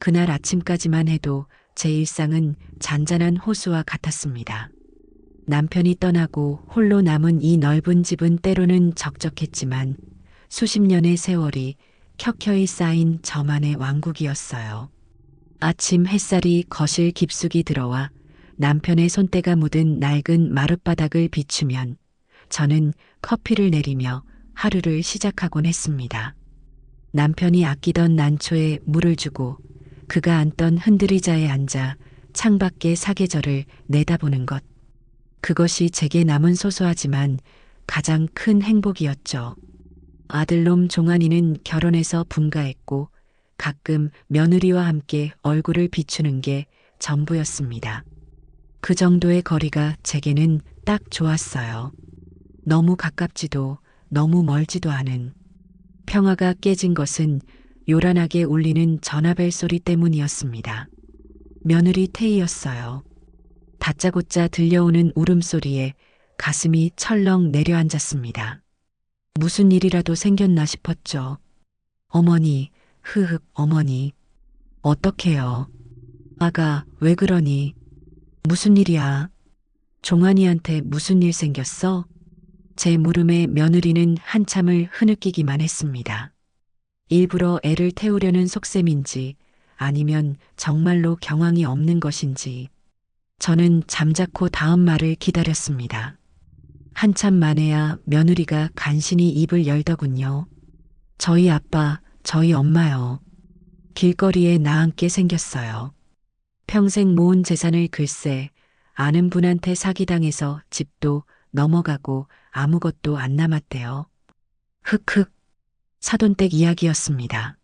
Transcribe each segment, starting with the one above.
그날 아침까지만 해도 제 일상은 잔잔한 호수와 같았습니다. 남편이 떠나고 홀로 남은 이 넓은 집은 때로는 적적했지만 수십 년의 세월이 켜켜이 쌓인 저만의 왕국이었어요. 아침 햇살이 거실 깊숙이 들어와 남편의 손때가 묻은 낡은 마룻바닥을 비추면 저는 커피를 내리며 하루를 시작하곤 했습니다. 남편이 아끼던 난초에 물을 주고 그가 앉던 흔들의자에 앉아 창밖의 사계절을 내다보는 것. 그것이 제게 남은 소소하지만 가장 큰 행복이었죠. 아들놈 종환이는 결혼해서 분가했고 가끔 며느리와 함께 얼굴을 비추는 게 전부였습니다. 그 정도의 거리가 제게는 딱 좋았어요. 너무 가깝지도 너무 멀지도 않은. 평화가 깨진 것은 요란하게 울리는 전화벨 소리 때문이었습니다. 며느리 태희였어요. 다짜고짜 들려오는 울음소리에 가슴이 철렁 내려앉았습니다. 무슨 일이라도 생겼나 싶었죠. 어머니, 흐흑 어머니. 어떡해요. 아가, 왜 그러니? 무슨 일이야? 종환이한테 무슨 일 생겼어? 제 물음에 며느리는 한참을 흐느끼기만 했습니다. 일부러 애를 태우려는 속셈인지 아니면 정말로 경황이 없는 것인지 저는 잠자코 다음 말을 기다렸습니다. 한참 만에야 며느리가 간신히 입을 열더군요. 저희 아빠, 저희 엄마요. 길거리에 나앉게 생겼어요. 평생 모은 재산을 글쎄 아는 분한테 사기당해서 집도 넘어가고 아무것도 안 남았대요. 흑흑. 사돈댁 이야기였습니다.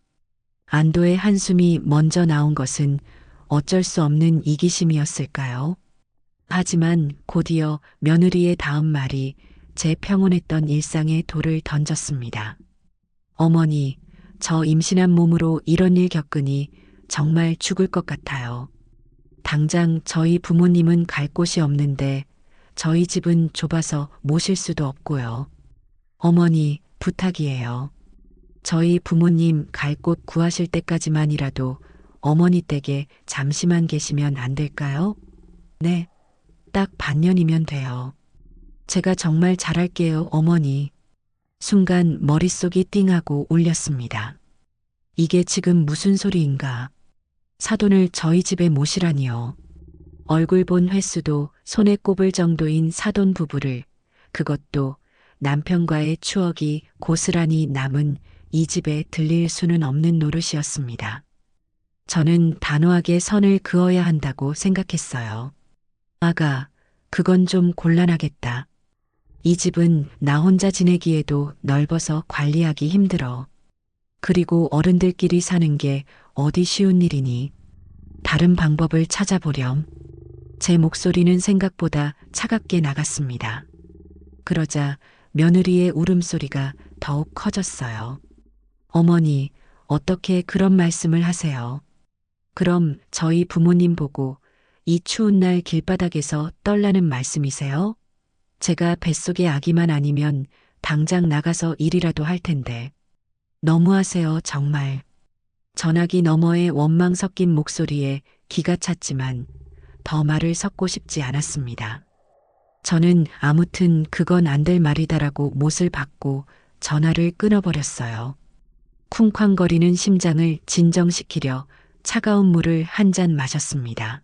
안도의 한숨이 먼저 나온 것은 어쩔 수 없는 이기심이었을까요? 하지만 곧이어 며느리의 다음 말이 제 평온했던 일상에 돌을 던졌습니다. 어머니, 저 임신한 몸으로 이런 일 겪으니 정말 죽을 것 같아요. 당장 저희 부모님은 갈 곳이 없는데 저희 집은 좁아서 모실 수도 없고요. 어머니, 부탁이에요. 저희 부모님 갈 곳 구하실 때까지만이라도 어머니 댁에 잠시만 계시면 안 될까요? 네, 딱 반년이면 돼요. 제가 정말 잘할게요, 어머니. 순간 머릿속이 띵하고 울렸습니다. 이게 지금 무슨 소리인가? 사돈을 저희 집에 모시라니요. 얼굴 본 횟수도 손에 꼽을 정도인 사돈 부부를, 그것도 남편과의 추억이 고스란히 남은 이 집에 들릴 수는 없는 노릇이었습니다. 저는 단호하게 선을 그어야 한다고 생각했어요. 아가, 그건 좀 곤란하겠다. 이 집은 나 혼자 지내기에도 넓어서 관리하기 힘들어. 그리고 어른들끼리 사는 게 어디 쉬운 일이니. 다른 방법을 찾아보렴. 제 목소리는 생각보다 차갑게 나갔습니다. 그러자 며느리의 울음소리가 더욱 커졌어요. 어머니, 어떻게 그런 말씀을 하세요? 그럼 저희 부모님 보고 이 추운 날 길바닥에서 떨라는 말씀이세요? 제가 뱃속의 아기만 아니면 당장 나가서 일이라도 할 텐데. 너무하세요, 정말. 전화기 너머의 원망 섞인 목소리에 기가 찼지만 더 말을 섞고 싶지 않았습니다. 저는 아무튼 그건 안 될 말이다라고 못을 받고 전화를 끊어버렸어요. 쿵쾅거리는 심장을 진정시키려 차가운 물을 한 잔 마셨습니다.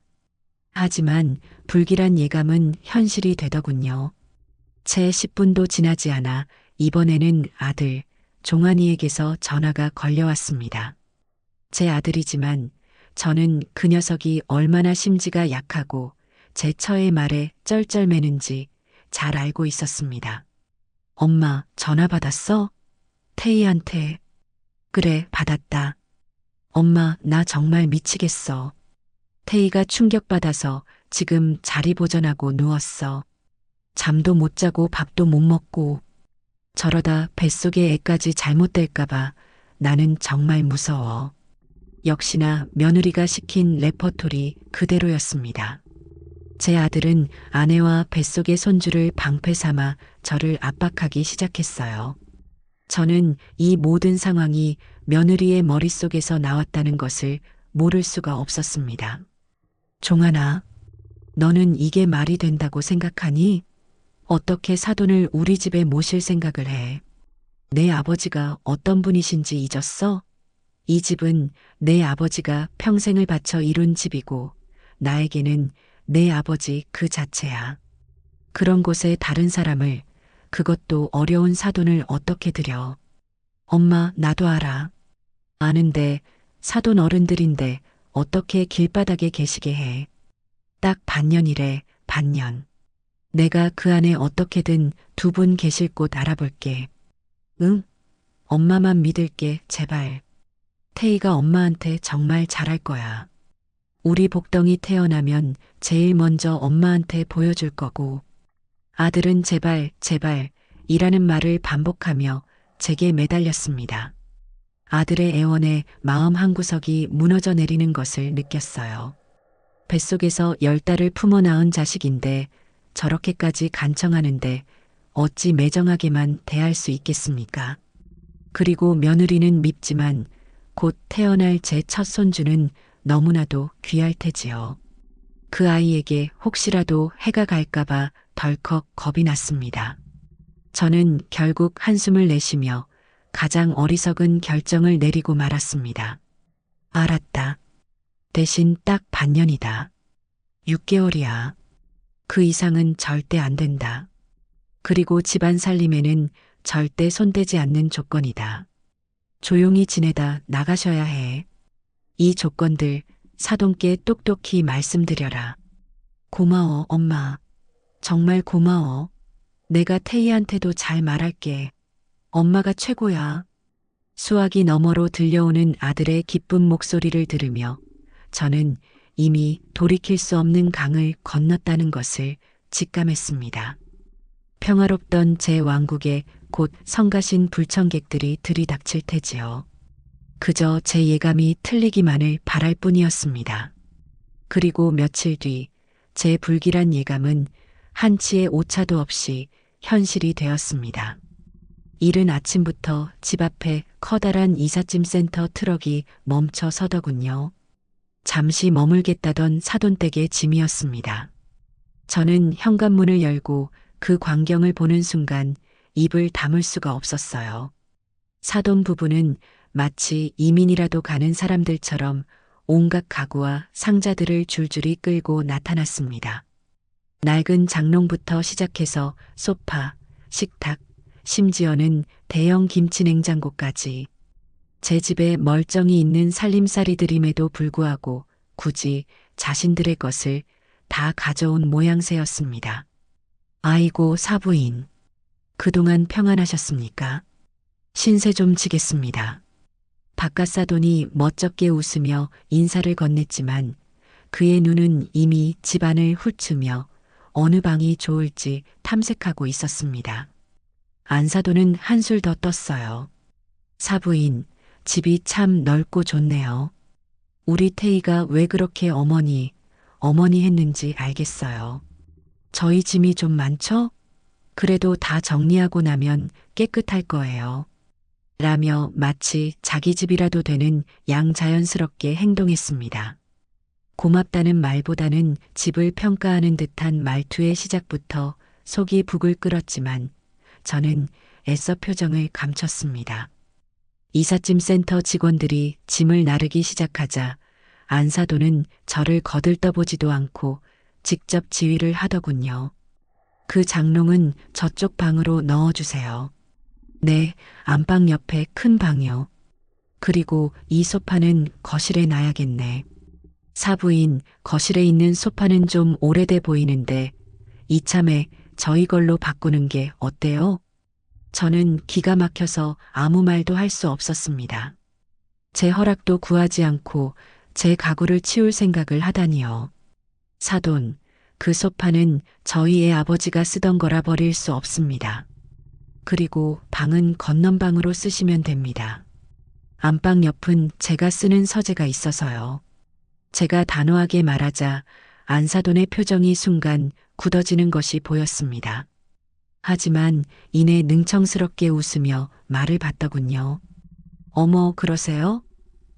하지만 불길한 예감은 현실이 되더군요. 채 10분도 지나지 않아 이번에는 아들 종환이에게서 전화가 걸려왔습니다. 제 아들이지만 저는 그 녀석이 얼마나 심지가 약하고 제 처의 말에 쩔쩔매는지 잘 알고 있었습니다. 엄마, 전화 받았어? 태희한테. 그래, 받았다. 엄마, 나 정말 미치겠어. 태희가 충격받아서 지금 자리 보전하고 누웠어. 잠도 못 자고 밥도 못 먹고. 저러다 뱃속의 애까지 잘못될까봐 나는 정말 무서워. 역시나 며느리가 시킨 레퍼토리 그대로였습니다. 제 아들은 아내와 뱃속의 손주를 방패 삼아 저를 압박하기 시작했어요. 저는 이 모든 상황이 며느리의 머릿속에서 나왔다는 것을 모를 수가 없었습니다. 종아나, 너는 이게 말이 된다고 생각하니? 어떻게 사돈을 우리 집에 모실 생각을 해? 내 아버지가 어떤 분이신지 잊었어? 이 집은 내 아버지가 평생을 바쳐 이룬 집이고 나에게는 내 아버지 그 자체야. 그런 곳에 다른 사람을, 그것도 어려운 사돈을 어떻게 들여? 엄마, 나도 알아. 아는데 사돈 어른들인데 어떻게 길바닥에 계시게 해? 딱 반년이래, 반년. 내가 그 안에 어떻게든 두 분 계실 곳 알아볼게. 응? 엄마만 믿을게, 제발. 태희가 엄마한테 정말 잘할 거야. 우리 복덩이 태어나면 제일 먼저 엄마한테 보여줄 거고. 아들은 제발, 제발, 이라는 말을 반복하며 제게 매달렸습니다. 아들의 애원에 마음 한구석이 무너져 내리는 것을 느꼈어요. 뱃속에서 10달을 품어 낳은 자식인데 저렇게까지 간청하는데 어찌 매정하게만 대할 수 있겠습니까? 그리고 며느리는 밉지만 곧 태어날 제 첫 손주는 너무나도 귀할 테지요. 그 아이에게 혹시라도 해가 갈까봐 덜컥 겁이 났습니다. 저는 결국 한숨을 내쉬며 가장 어리석은 결정을 내리고 말았습니다. 알았다. 대신 딱 반년이다. 6개월이야. 그 이상은 절대 안 된다. 그리고 집안 살림에는 절대 손대지 않는 조건이다. 조용히 지내다 나가셔야 해. 이 조건들 사돈께 똑똑히 말씀드려라. 고마워, 엄마. 정말 고마워. 내가 태희한테도 잘 말할게. 엄마가 최고야. 수화기 너머로 들려오는 아들의 기쁜 목소리를 들으며 저는 이미 돌이킬 수 없는 강을 건넜다는 것을 직감했습니다. 평화롭던 제 왕국에 곧 성가신 불청객들이 들이닥칠 테지요. 그저 제 예감이 틀리기만을 바랄 뿐이었습니다. 그리고 며칠 뒤 제 불길한 예감은 한치의 오차도 없이 현실이 되었습니다. 이른 아침부터 집 앞에 커다란 이삿짐 센터 트럭이 멈춰 서더군요. 잠시 머물겠다던 사돈댁의 짐이었습니다. 저는 현관문을 열고 그 광경을 보는 순간 입을 다물 수가 없었어요. 사돈 부부는 마치 이민이라도 가는 사람들처럼 온갖 가구와 상자들을 줄줄이 끌고 나타났습니다. 낡은 장롱부터 시작해서 소파, 식탁, 심지어는 대형 김치 냉장고까지 제 집에 멀쩡히 있는 살림살이들임에도 불구하고 굳이 자신들의 것을 다 가져온 모양새였습니다. 아이고 사부인, 그동안 평안하셨습니까? 신세 좀 지겠습니다. 바깥사돈이 멋쩍게 웃으며 인사를 건넸지만 그의 눈은 이미 집안을 훑으며 어느 방이 좋을지 탐색하고 있었습니다. 안사돈은 한술 더 떴어요. 사부인, 집이 참 넓고 좋네요. 우리 태희가 왜 그렇게 어머니 했는지 알겠어요. 저희 짐이 좀 많죠? 그래도 다 정리하고 나면 깨끗할 거예요. 라며 마치 자기 집이라도 되는 양자연스럽게 행동했습니다. 고맙다는 말보다는 집을 평가하는 듯한 말투의 시작부터 속이 북을 끓었지만 저는 애써 표정을 감췄습니다. 이삿짐 센터 직원들이 짐을 나르기 시작하자 안사돈은 저를 거들떠보지도 않고 직접 지휘를 하더군요. 그 장롱은 저쪽 방으로 넣어주세요. 네, 안방 옆에 큰 방이요. 그리고 이 소파는 거실에 놔야겠네. 사부인, 거실에 있는 소파는 좀 오래돼 보이는데 이참에 저희 걸로 바꾸는 게 어때요? 저는 기가 막혀서 아무 말도 할 수 없었습니다. 제 허락도 구하지 않고 제 가구를 치울 생각을 하다니요. 사돈, 그 소파는 저희 애 아버지가 쓰던 거라 버릴 수 없습니다. 그리고 방은 건넌방으로 쓰시면 됩니다. 안방 옆은 제가 쓰는 서재가 있어서요. 제가 단호하게 말하자 안사돈의 표정이 순간 굳어지는 것이 보였습니다. 하지만 이내 능청스럽게 웃으며 말을 받더군요. 어머, 그러세요?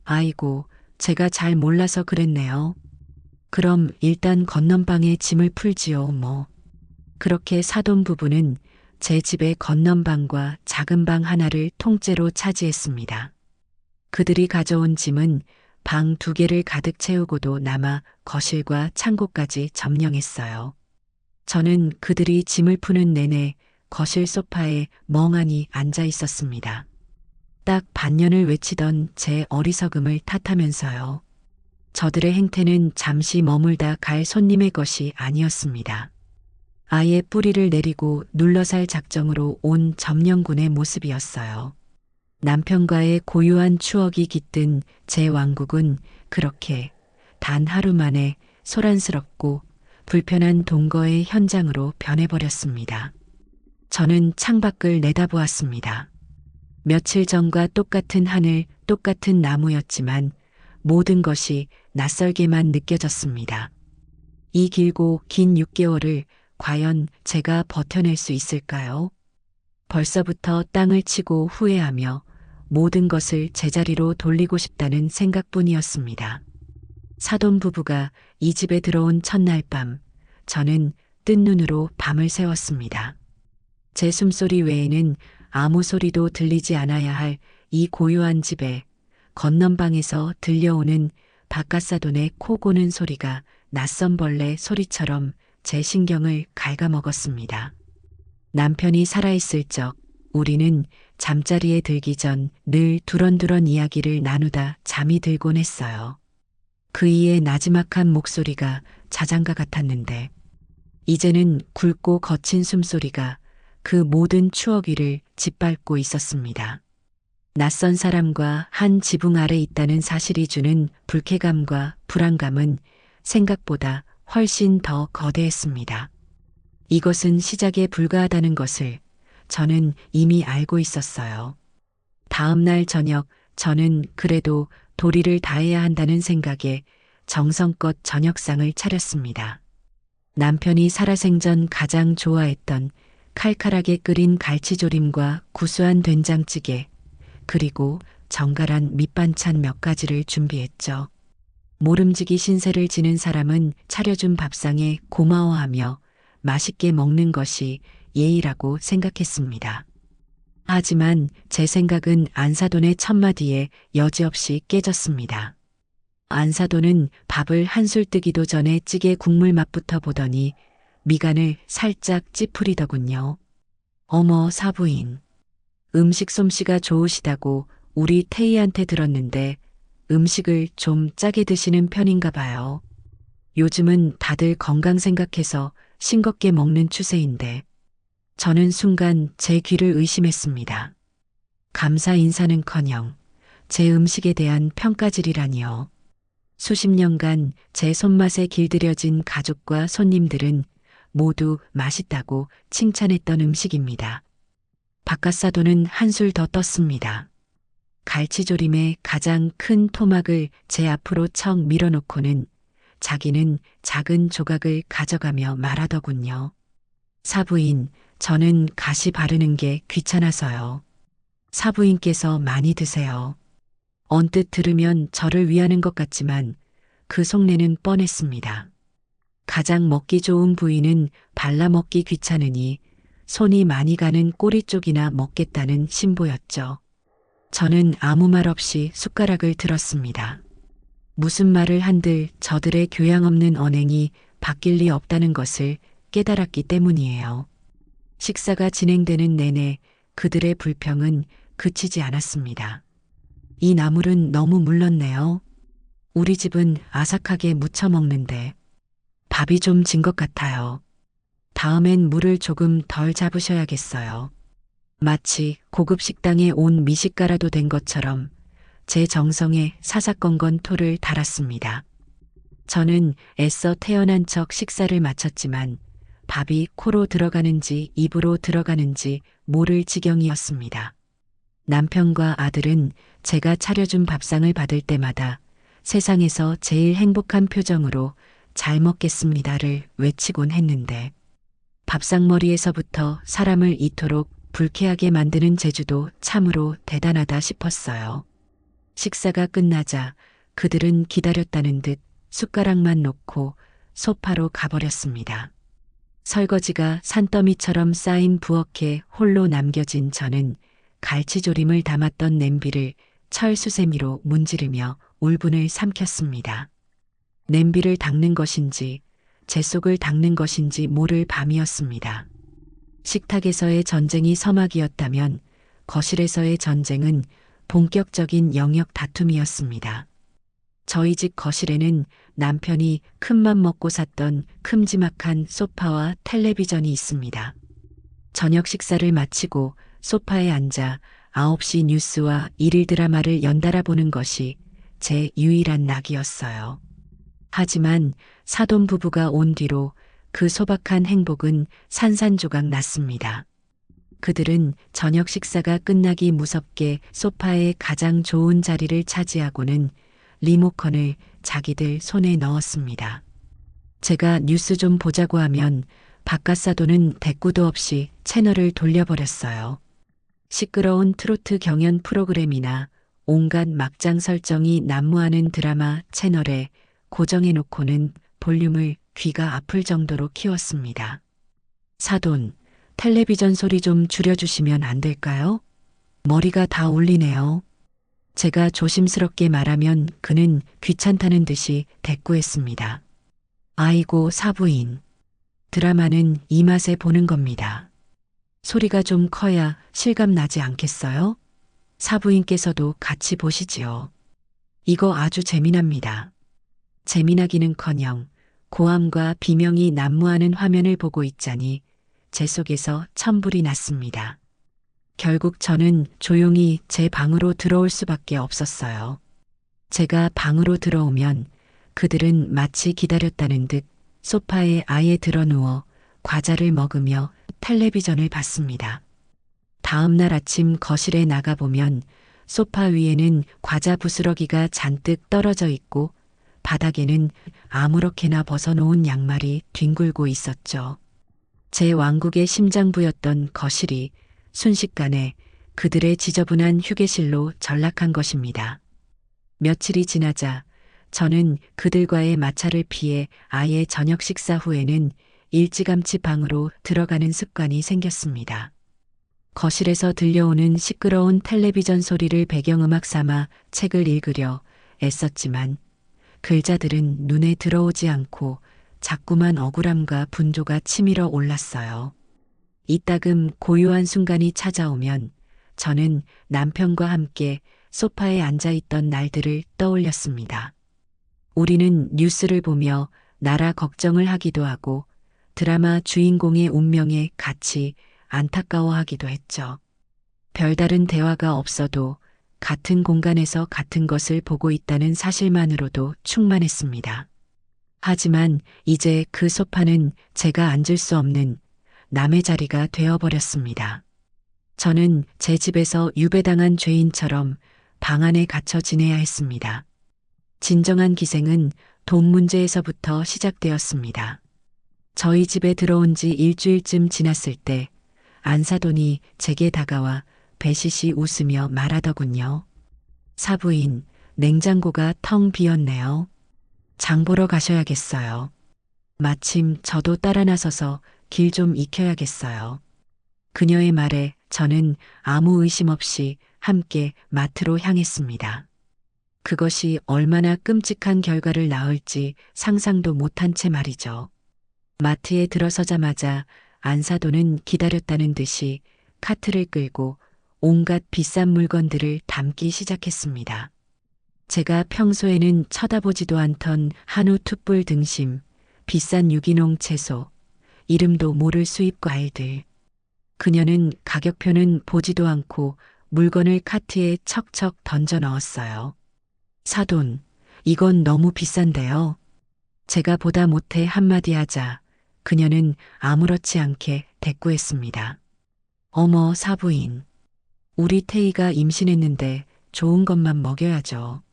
아이고, 제가 잘 몰라서 그랬네요. 그럼 일단 건넌방에 짐을 풀지요, 뭐. 그렇게 사돈 부부는 제 집의 건넌방과 작은 방 하나를 통째로 차지했습니다. 그들이 가져온 짐은 방 2개를 가득 채우고도 남아 거실과 창고까지 점령했어요. 저는 그들이 짐을 푸는 내내 거실 소파에 멍하니 앉아 있었습니다. 딱 반년을 외치던 제 어리석음을 탓하면서요. 저들의 행태는 잠시 머물다 갈 손님의 것이 아니었습니다. 아예 뿌리를 내리고 눌러살 작정으로 온 점령군의 모습이었어요. 남편과의 고유한 추억이 깃든 제 왕국은 그렇게 단 하루 만에 소란스럽고 불편한 동거의 현장으로 변해버렸습니다. 저는 창밖을 내다보았습니다. 며칠 전과 똑같은 하늘, 똑같은 나무였지만 모든 것이 낯설게만 느껴졌습니다. 이 길고 긴 6개월을 과연 제가 버텨낼 수 있을까요? 벌써부터 땅을 치고 후회하며 모든 것을 제자리로 돌리고 싶다는 생각뿐이었습니다. 사돈 부부가 이 집에 들어온 첫날 밤, 저는 뜬 눈으로 밤을 새웠습니다. 제 숨소리 외에는 아무 소리도 들리지 않아야 할 이 고요한 집에 건넌방에서 들려오는 바깥사돈의 코 고는 소리가 낯선 벌레 소리처럼 제 신경을 갉아먹었습니다. 남편이 살아있을 적 우리는 잠자리에 들기 전 늘 두런두런 이야기를 나누다 잠이 들곤 했어요. 그이의 나지막한 목소리가 자장가 같았는데 이제는 굵고 거친 숨소리가 그 모든 추억 위를 짓밟고 있었습니다. 낯선 사람과 한 지붕 아래 있다는 사실이 주는 불쾌감과 불안감은 생각보다 훨씬 더 거대했습니다. 이것은 시작에 불과하다는 것을 저는 이미 알고 있었어요. 다음 날 저녁 저는 그래도 도리를 다해야 한다는 생각에 정성껏 저녁상을 차렸습니다. 남편이 살아생전 가장 좋아했던 칼칼하게 끓인 갈치조림과 구수한 된장찌개, 그리고 정갈한 밑반찬 몇 가지를 준비했죠. 모름지기 신세를 지는 사람은 차려준 밥상에 고마워하며 맛있게 먹는 것이 예의라고 생각했습니다. 하지만 제 생각은 안사돈의 첫마디에 여지없이 깨졌습니다. 안사돈은 밥을 한술 뜨기도 전에 찌개 국물 맛부터 보더니 미간을 살짝 찌푸리더군요. 어머 사부인. 음식 솜씨가 좋으시다고 우리 태희한테 들었는데 음식을 좀 짜게 드시는 편인가 봐요. 요즘은 다들 건강 생각해서 싱겁게 먹는 추세인데 저는 순간 제 귀를 의심했습니다. 감사 인사는커녕 제 음식에 대한 평가질이라니요. 수십 년간 제 손맛에 길들여진 가족과 손님들은 모두 맛있다고 칭찬했던 음식입니다. 바깥사돈은 한술 더 떴습니다. 갈치조림의 가장 큰 토막을 제 앞으로 척 밀어놓고는 자기는 작은 조각을 가져가며 말하더군요. 사부인, 저는 가시 바르는 게 귀찮아서요. 사부인께서 많이 드세요. 언뜻 들으면 저를 위하는 것 같지만 그 속내는 뻔했습니다. 가장 먹기 좋은 부위는 발라먹기 귀찮으니 손이 많이 가는 꼬리 쪽이나 먹겠다는 신보였죠. 저는 아무 말 없이 숟가락을 들었습니다. 무슨 말을 한들 저들의 교양 없는 언행이 바뀔 리 없다는 것을 깨달았기 때문이에요. 식사가 진행되는 내내 그들의 불평은 그치지 않았습니다. 이 나물은 너무 물렀네요. 우리 집은 아삭하게 무쳐 먹는데 밥이 좀 진 것 같아요. 다음엔 물을 조금 덜 잡으셔야겠어요. 마치 고급 식당에 온 미식가라도 된 것처럼 제 정성에 사사건건 토를 달았습니다. 저는 애써 태어난 척 식사를 마쳤지만 밥이 코로 들어가는지 입으로 들어가는지 모를 지경이었습니다. 남편과 아들은 제가 차려준 밥상을 받을 때마다 세상에서 제일 행복한 표정으로 잘 먹겠습니다를 외치곤 했는데 밥상머리에서부터 사람을 이토록 불쾌하게 만드는 재주도 참으로 대단하다 싶었어요. 식사가 끝나자 그들은 기다렸다는 듯 숟가락만 놓고 소파로 가버렸습니다. 설거지가 산더미처럼 쌓인 부엌에 홀로 남겨진 저는 갈치조림을 담았던 냄비를 철수세미로 문지르며 울분을 삼켰습니다. 냄비를 닦는 것인지 제 속을 닦는 것인지 모를 밤이었습니다. 식탁에서의 전쟁이 서막이었다면 거실에서의 전쟁은 본격적인 영역 다툼이었습니다. 저희 집 거실에는 남편이 큰맘 먹고 샀던 큼지막한 소파와 텔레비전이 있습니다. 저녁 식사를 마치고 소파에 앉아 9시 뉴스와 일일 드라마를 연달아 보는 것이 제 유일한 낙이었어요. 하지만 사돈 부부가 온 뒤로 그 소박한 행복은 산산조각 났습니다. 그들은 저녁 식사가 끝나기 무섭게 소파의 가장 좋은 자리를 차지하고는 리모컨을 자기들 손에 넣었습니다. 제가 뉴스 좀 보자고 하면 바깥사돈은 대꾸도 없이 채널을 돌려버렸어요. 시끄러운 트로트 경연 프로그램이나 온갖 막장 설정이 난무하는 드라마 채널에 고정해놓고는 볼륨을 귀가 아플 정도로 키웠습니다. 사돈, 텔레비전 소리 좀 줄여주시면 안 될까요? 머리가 다 울리네요. 제가 조심스럽게 말하면 그는 귀찮다는 듯이 대꾸했습니다. 아이고 사부인. 드라마는 이 맛에 보는 겁니다. 소리가 좀 커야 실감 나지 않겠어요? 사부인께서도 같이 보시지요. 이거 아주 재미납니다. 재미나기는커녕 고함과 비명이 난무하는 화면을 보고 있자니 제 속에서 천불이 났습니다. 결국 저는 조용히 제 방으로 들어올 수밖에 없었어요. 제가 방으로 들어오면 그들은 마치 기다렸다는 듯 소파에 아예 드러누워 과자를 먹으며 텔레비전을 봤습니다. 다음 날 아침 거실에 나가보면 소파 위에는 과자 부스러기가 잔뜩 떨어져 있고 바닥에는 아무렇게나 벗어놓은 양말이 뒹굴고 있었죠. 제 왕국의 심장부였던 거실이 순식간에 그들의 지저분한 휴게실로 전락한 것입니다. 며칠이 지나자 저는 그들과의 마찰을 피해 아예 저녁 식사 후에는 일찌감치 방으로 들어가는 습관이 생겼습니다. 거실에서 들려오는 시끄러운 텔레비전 소리를 배경음악 삼아 책을 읽으려 애썼지만 글자들은 눈에 들어오지 않고 자꾸만 억울함과 분조가 치밀어 올랐어요. 이따금 고요한 순간이 찾아오면 저는 남편과 함께 소파에 앉아있던 날들을 떠올렸습니다. 우리는 뉴스를 보며 나라 걱정을 하기도 하고 드라마 주인공의 운명에 같이 안타까워하기도 했죠. 별다른 대화가 없어도 같은 공간에서 같은 것을 보고 있다는 사실만으로도 충만했습니다. 하지만 이제 그 소파는 제가 앉을 수 없는 남의 자리가 되어버렸습니다. 저는 제 집에서 유배당한 죄인처럼 방 안에 갇혀 지내야 했습니다. 진정한 기생은 돈 문제에서부터 시작되었습니다. 저희 집에 들어온 지 일주일쯤 지났을 때 안사돈이 제게 다가와 배시시 웃으며 말하더군요. 사부인, 냉장고가 텅 비었네요. 장 보러 가셔야겠어요. 마침 저도 따라 나서서 길 좀 익혀야겠어요. 그녀의 말에 저는 아무 의심 없이 함께 마트로 향했습니다. 그것이 얼마나 끔찍한 결과를 낳을지 상상도 못한 채 말이죠. 마트에 들어서자마자 안사돈은 기다렸다는 듯이 카트를 끌고 온갖 비싼 물건들을 담기 시작했습니다. 제가 평소에는 쳐다보지도 않던 한우 툭불 등심, 비싼 유기농 채소, 이름도 모를 수입 과일들. 그녀는 가격표는 보지도 않고 물건을 카트에 척척 던져 넣었어요. 사돈, 이건 너무 비싼데요. 제가 보다 못해 한마디 하자 그녀는 아무렇지 않게 대꾸했습니다. 어머 사부인, 우리 태희가 임신했는데 좋은 것만 먹여야죠.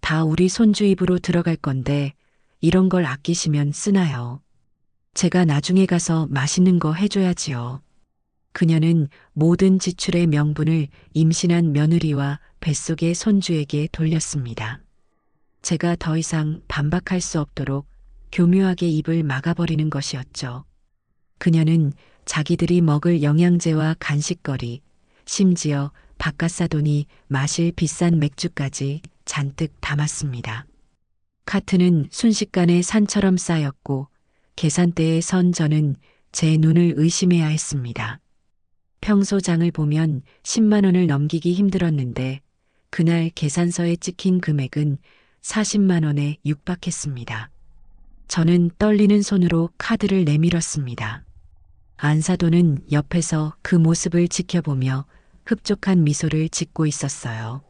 다 우리 손주 입으로 들어갈 건데 이런 걸 아끼시면 쓰나요? 제가 나중에 가서 맛있는 거 해줘야지요. 그녀는 모든 지출의 명분을 임신한 며느리와 뱃속의 손주에게 돌렸습니다. 제가 더 이상 반박할 수 없도록 교묘하게 입을 막아버리는 것이었죠. 그녀는 자기들이 먹을 영양제와 간식거리, 심지어 바깥사돈이 마실 비싼 맥주까지 잔뜩 담았습니다. 카트는 순식간에 산처럼 쌓였고 계산대에 선 저는 제 눈을 의심해야 했습니다. 평소 장을 보면 10만 원을 넘기기 힘들었는데 그날 계산서에 찍힌 금액은 40만 원에 육박했습니다. 저는 떨리는 손으로 카드를 내밀었습니다. 안사돈은 옆에서 그 모습을 지켜보며 흡족한 미소를 짓고 있었어요.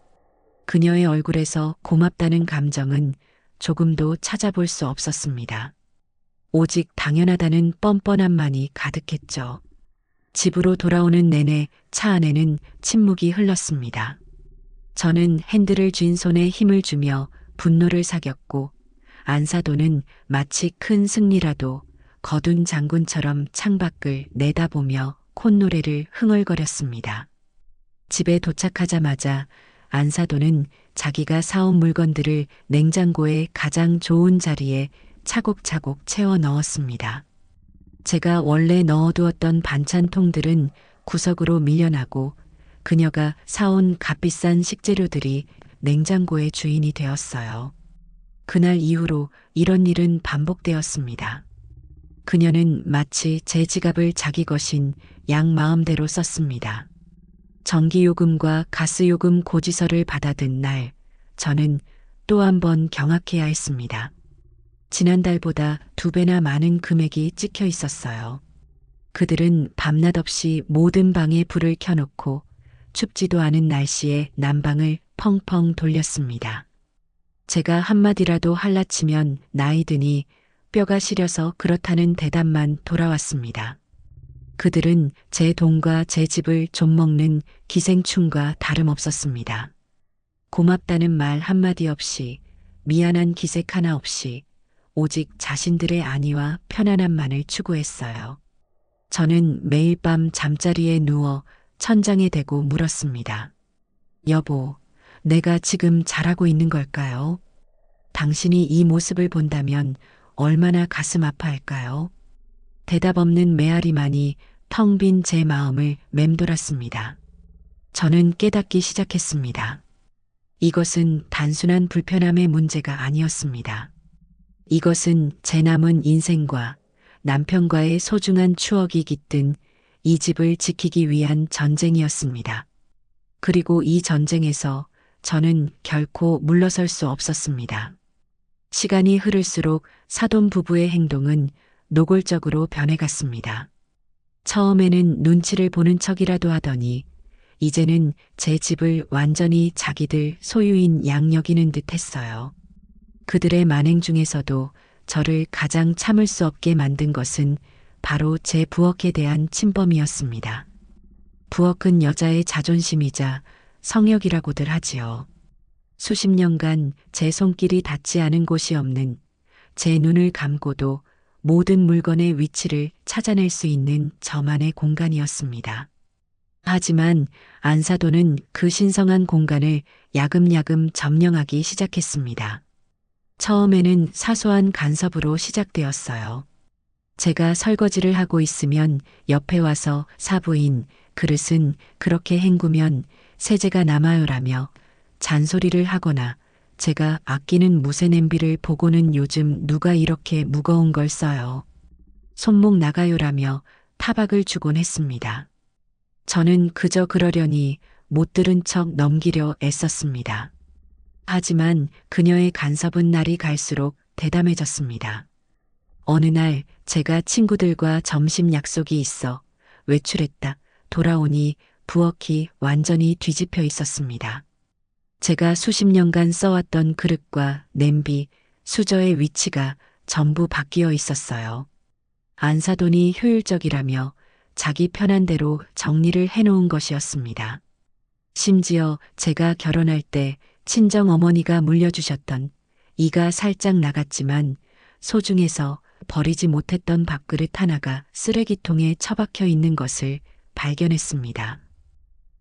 그녀의 얼굴에서 고맙다는 감정은 조금도 찾아볼 수 없었습니다. 오직 당연하다는 뻔뻔함만이 가득했죠. 집으로 돌아오는 내내 차 안에는 침묵이 흘렀습니다. 저는 핸들을 쥔 손에 힘을 주며 분노를 사겼고 안사돈은 마치 큰 승리라도 거둔 장군처럼 창밖을 내다보며 콧노래를 흥얼거렸습니다. 집에 도착하자마자 안사돈은 자기가 사온 물건들을 냉장고의 가장 좋은 자리에 차곡차곡 채워 넣었습니다. 제가 원래 넣어두었던 반찬통들은 구석으로 밀려나고 그녀가 사온 값비싼 식재료들이 냉장고의 주인이 되었어요. 그날 이후로 이런 일은 반복되었습니다. 그녀는 마치 제 지갑을 자기 것인 양 마음대로 썼습니다. 전기요금과 가스요금 고지서를 받아든 날, 저는 또 한 번 경악해야 했습니다. 지난달보다 2배나 많은 금액이 찍혀 있었어요. 그들은 밤낮 없이 모든 방에 불을 켜놓고 춥지도 않은 날씨에 난방을 펑펑 돌렸습니다. 제가 한마디라도 할라치면 나이 드니 뼈가 시려서 그렇다는 대답만 돌아왔습니다. 그들은 제 돈과 제 집을 좀먹는 기생충과 다름없었습니다. 고맙다는 말 한마디 없이, 미안한 기색 하나 없이 오직 자신들의 안위와 편안함만을 추구했어요. 저는 매일 밤 잠자리에 누워 천장에 대고 물었습니다. 여보, 내가 지금 잘하고 있는 걸까요? 당신이 이 모습을 본다면 얼마나 가슴 아파할까요? 대답 없는 메아리만이 텅 빈 제 마음을 맴돌았습니다. 저는 깨닫기 시작했습니다. 이것은 단순한 불편함의 문제가 아니었습니다. 이것은 제 남은 인생과 남편과의 소중한 추억이 깃든 이 집을 지키기 위한 전쟁이었습니다. 그리고 이 전쟁에서 저는 결코 물러설 수 없었습니다. 시간이 흐를수록 사돈 부부의 행동은 노골적으로 변해갔습니다. 처음에는 눈치를 보는 척이라도 하더니 이제는 제 집을 완전히 자기들 소유인 양 여기는 듯 했어요. 그들의 만행 중에서도 저를 가장 참을 수 없게 만든 것은 바로 제 부엌에 대한 침범이었습니다. 부엌은 여자의 자존심이자 성역이라고들 하지요. 수십 년간 제 손길이 닿지 않은 곳이 없는, 제 눈을 감고도 모든 물건의 위치를 찾아낼 수 있는 저만의 공간이었습니다. 하지만 안사돈은 그 신성한 공간을 야금야금 점령하기 시작했습니다. 처음에는 사소한 간섭으로 시작되었어요. 제가 설거지를 하고 있으면 옆에 와서 사부인, 그릇은 그렇게 헹구면 세제가 남아요라며 잔소리를 하거나 제가 아끼는 무쇠 냄비를 보고는 요즘 누가 이렇게 무거운 걸 써요. 손목 나가요라며 타박을 주곤 했습니다. 저는 그저 그러려니 못 들은 척 넘기려 애썼습니다. 하지만 그녀의 간섭은 날이 갈수록 대담해졌습니다. 어느 날 제가 친구들과 점심 약속이 있어 외출했다 돌아오니 부엌이 완전히 뒤집혀 있었습니다. 제가 수십 년간 써왔던 그릇과 냄비, 수저의 위치가 전부 바뀌어 있었어요. 안사돈이 효율적이라며 자기 편한 대로 정리를 해놓은 것이었습니다. 심지어 제가 결혼할 때 친정 어머니가 물려주셨던 이가 살짝 나갔지만 소중해서 버리지 못했던 밥그릇 하나가 쓰레기통에 처박혀 있는 것을 발견했습니다.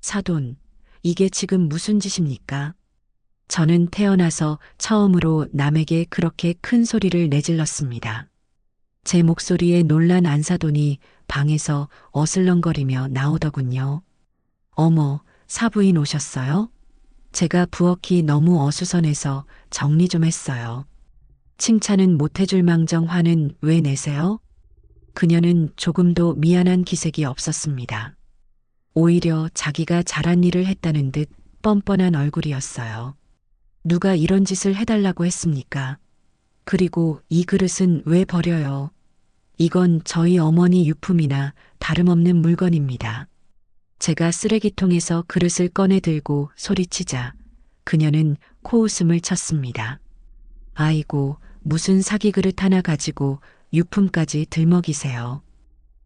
사돈, 이게 지금 무슨 짓입니까? 저는 태어나서 처음으로 남에게 그렇게 큰 소리를 내질렀습니다. 제 목소리에 놀란 안사돈이 방에서 어슬렁거리며 나오더군요. 어머, 사부인 오셨어요? 제가 부엌이 너무 어수선해서 정리 좀 했어요. 칭찬은 못해줄 망정 화는 왜 내세요? 그녀는 조금도 미안한 기색이 없었습니다. 오히려 자기가 잘한 일을 했다는 듯 뻔뻔한 얼굴이었어요. 누가 이런 짓을 해달라고 했습니까? 그리고 이 그릇은 왜 버려요? 이건 저희 어머니 유품이나 다름없는 물건입니다. 제가 쓰레기통에서 그릇을 꺼내 들고 소리치자 그녀는 코웃음을 쳤습니다. 아이고, 무슨 사기 그릇 하나 가지고 유품까지 들먹이세요.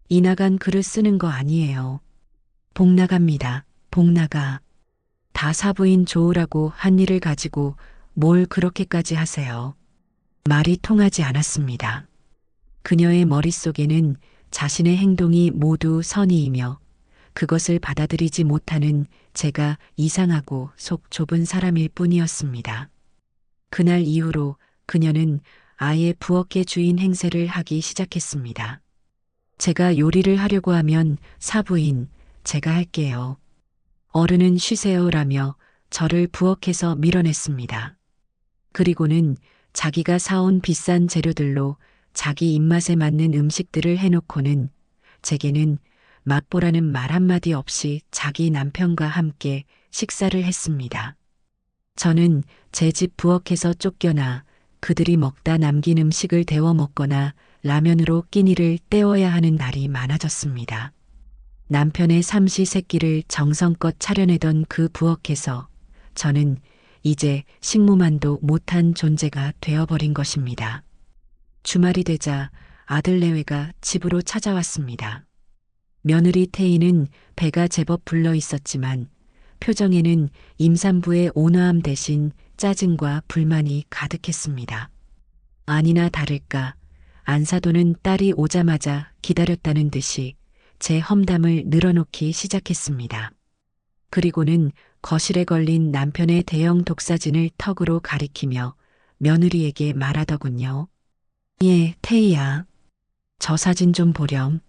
이 나간 그릇 쓰는 거 아니에요. 복 나갑니다. 복 나가. 다 사부인 좋으라고 한 일을 가지고 뭘 그렇게까지 하세요. 말이 통하지 않았습니다. 그녀의 머릿속에는 자신의 행동이 모두 선의이며 그것을 받아들이지 못하는 제가 이상하고 속 좁은 사람일 뿐이었습니다. 그날 이후로 그녀는 아예 부엌의 주인 행세를 하기 시작했습니다. 제가 요리를 하려고 하면 사부인, 제가 할게요. 어른은 쉬세요라며 저를 부엌에서 밀어냈습니다. 그리고는 자기가 사온 비싼 재료들로 자기 입맛에 맞는 음식들을 해놓고는 제게는 맛보라는 말 한마디 없이 자기 남편과 함께 식사를 했습니다. 저는 제 집 부엌에서 쫓겨나 그들이 먹다 남긴 음식을 데워 먹거나 라면으로 끼니를 때워야 하는 날이 많아졌습니다. 남편의 삼시세끼를 정성껏 차려내던 그 부엌에서 저는 이제 식모만도 못한 존재가 되어버린 것입니다. 주말이 되자 아들 내외가 집으로 찾아왔습니다. 며느리 태희는 배가 제법 불러 있었지만 표정에는 임산부의 온화함 대신 짜증과 불만이 가득했습니다. 아니나 다를까 안사돈은 딸이 오자마자 기다렸다는 듯이 제 험담을 늘어놓기 시작했습니다. 그리고는 거실에 걸린 남편의 대형 독사진을 턱으로 가리키며 며느리에게 말하더군요. 예, 태희야. 저 사진 좀 보렴.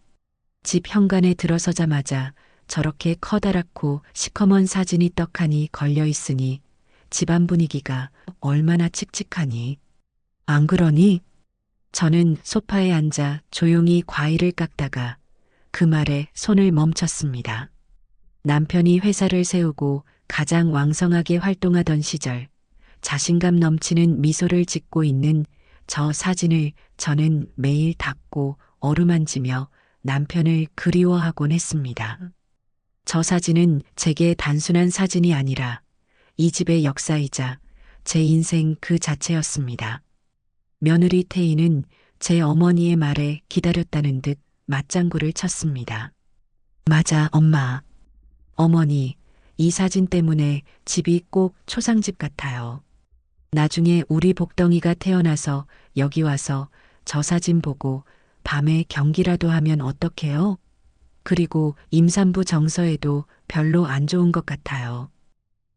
집 현관에 들어서자마자 저렇게 커다랗고 시커먼 사진이 떡하니 걸려 있으니 집안 분위기가 얼마나 칙칙하니. 안 그러니? 저는 소파에 앉아 조용히 과일을 깎다가 그 말에 손을 멈췄습니다. 남편이 회사를 세우고 가장 왕성하게 활동하던 시절 자신감 넘치는 미소를 짓고 있는 저 사진을 저는 매일 닦고 어루만지며 남편을 그리워하곤 했습니다. 저 사진은 제게 단순한 사진이 아니라 이 집의 역사이자 제 인생 그 자체였습니다. 며느리 태희는 제 어머니의 말에 기다렸다는 듯 맞장구를 쳤습니다. 맞아, 엄마. 어머니, 이 사진 때문에 집이 꼭 초상집 같아요. 나중에 우리 복덩이가 태어나서 여기 와서 저 사진 보고 밤에 경기라도 하면 어떡해요? 그리고 임산부 정서에도 별로 안 좋은 것 같아요.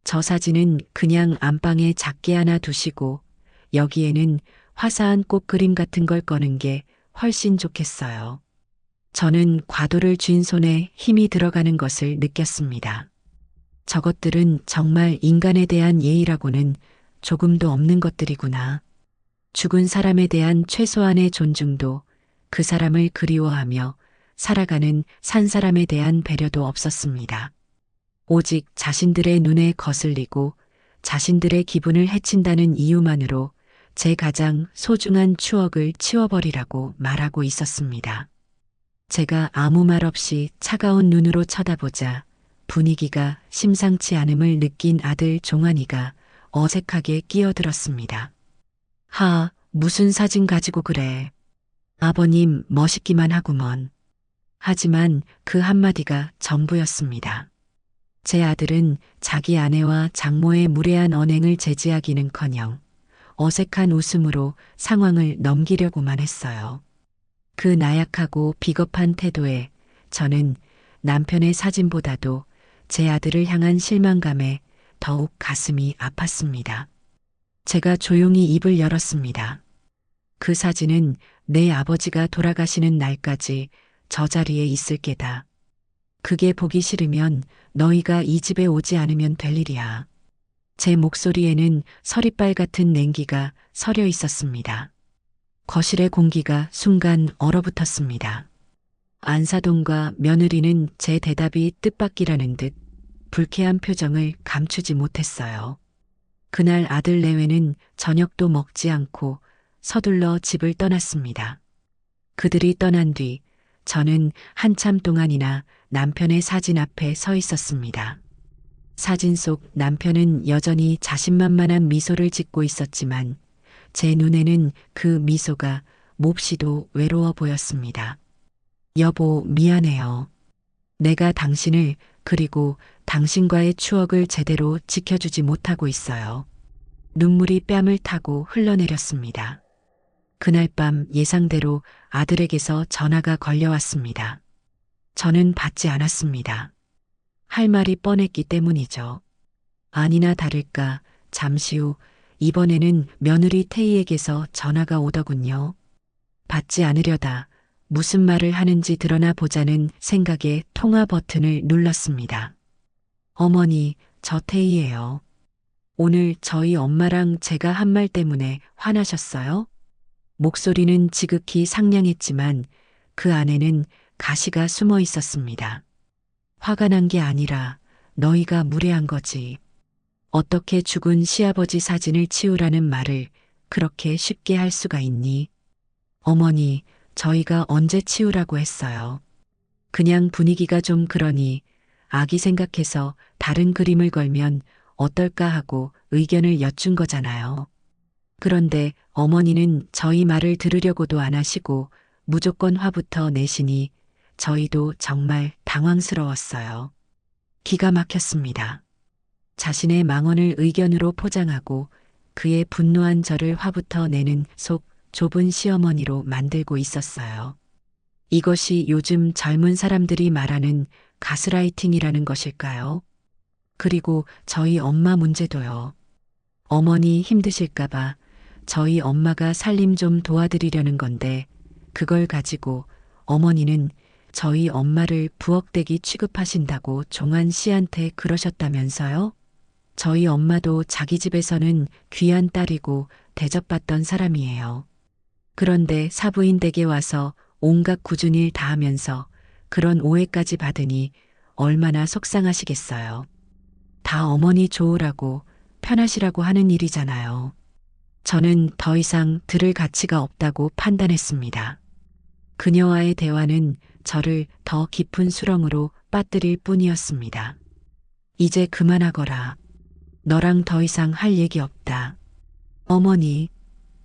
저 사진은 그냥 안방에 작게 하나 두시고 여기에는 화사한 꽃 그림 같은 걸 꺼는 게 훨씬 좋겠어요. 저는 과도를 쥔 손에 힘이 들어가는 것을 느꼈습니다. 저것들은 정말 인간에 대한 예의라고는 조금도 없는 것들이구나. 죽은 사람에 대한 최소한의 존중도 그 사람을 그리워하며 살아가는 산 사람에 대한 배려도 없었습니다. 오직 자신들의 눈에 거슬리고 자신들의 기분을 해친다는 이유만으로 제 가장 소중한 추억을 치워버리라고 말하고 있었습니다. 제가 아무 말 없이 차가운 눈으로 쳐다보자 분위기가 심상치 않음을 느낀 아들 종환이가 어색하게 끼어들었습니다. 하, 무슨 사진 가지고 그래. 아버님 멋있기만 하구먼. 하지만 그 한마디가 전부였습니다. 제 아들은 자기 아내와 장모의 무례한 언행을 제지하기는커녕 어색한 웃음으로 상황을 넘기려고만 했어요. 그 나약하고 비겁한 태도에 저는 남편의 사진보다도 제 아들을 향한 실망감에 더욱 가슴이 아팠습니다. 제가 조용히 입을 열었습니다. 그 사진은 내 아버지가 돌아가시는 날까지 저 자리에 있을 게다. 그게 보기 싫으면 너희가 이 집에 오지 않으면 될 일이야. 제 목소리에는 서리빨 같은 냉기가 서려 있었습니다. 거실의 공기가 순간 얼어붙었습니다. 안사돈과 며느리는 제 대답이 뜻밖이라는 듯 불쾌한 표정을 감추지 못했어요. 그날 아들 내외는 저녁도 먹지 않고 서둘러 집을 떠났습니다. 그들이 떠난 뒤 저는 한참 동안이나 남편의 사진 앞에 서 있었습니다. 사진 속 남편은 여전히 자신만만한 미소를 짓고 있었지만 제 눈에는 그 미소가 몹시도 외로워 보였습니다. 여보, 미안해요. 내가 당신을 그리고 당신과의 추억을 제대로 지켜주지 못하고 있어요. 눈물이 뺨을 타고 흘러내렸습니다. 그날 밤 예상대로 아들에게서 전화가 걸려왔습니다. 저는 받지 않았습니다. 할 말이 뻔했기 때문이죠. 아니나 다를까 잠시 후 이번에는 며느리 태희에게서 전화가 오더군요. 받지 않으려다 무슨 말을 하는지 드러나 보자는 생각에 통화 버튼을 눌렀습니다. 어머니, 저 태희예요. 오늘 저희 엄마랑 제가 한 말 때문에 화나셨어요? 목소리는 지극히 상냥했지만 그 안에는 가시가 숨어 있었습니다. 화가 난 게 아니라 너희가 무례한 거지. 어떻게 죽은 시아버지 사진을 치우라는 말을 그렇게 쉽게 할 수가 있니? 어머니, 저희가 언제 치우라고 했어요. 그냥 분위기가 좀 그러니 아기 생각해서 다른 그림을 걸면 어떨까 하고 의견을 여쭌 거잖아요. 그런데 어머니는 저희 말을 들으려고도 안 하시고 무조건 화부터 내시니 저희도 정말 당황스러웠어요. 기가 막혔습니다. 자신의 망언을 의견으로 포장하고 그의 분노한 저를 화부터 내는 속 좁은 시어머니로 만들고 있었어요. 이것이 요즘 젊은 사람들이 말하는 가스라이팅이라는 것일까요? 그리고 저희 엄마 문제도요. 어머니 힘드실까봐 저희 엄마가 살림 좀 도와드리려는 건데 그걸 가지고 어머니는 저희 엄마를 부엌대기 취급하신다고 종한 씨한테 그러셨다면서요? 저희 엄마도 자기 집에서는 귀한 딸이고 대접받던 사람이에요. 그런데 사부인 댁에 와서 온갖 굳은 일 다 하면서 그런 오해까지 받으니 얼마나 속상하시겠어요. 다 어머니 좋으라고 편하시라고 하는 일이잖아요. 저는 더 이상 들을 가치가 없다고 판단했습니다. 그녀와의 대화는 저를 더 깊은 수렁으로 빠뜨릴 뿐이었습니다. 이제 그만하거라. 너랑 더 이상 할 얘기 없다. 어머니,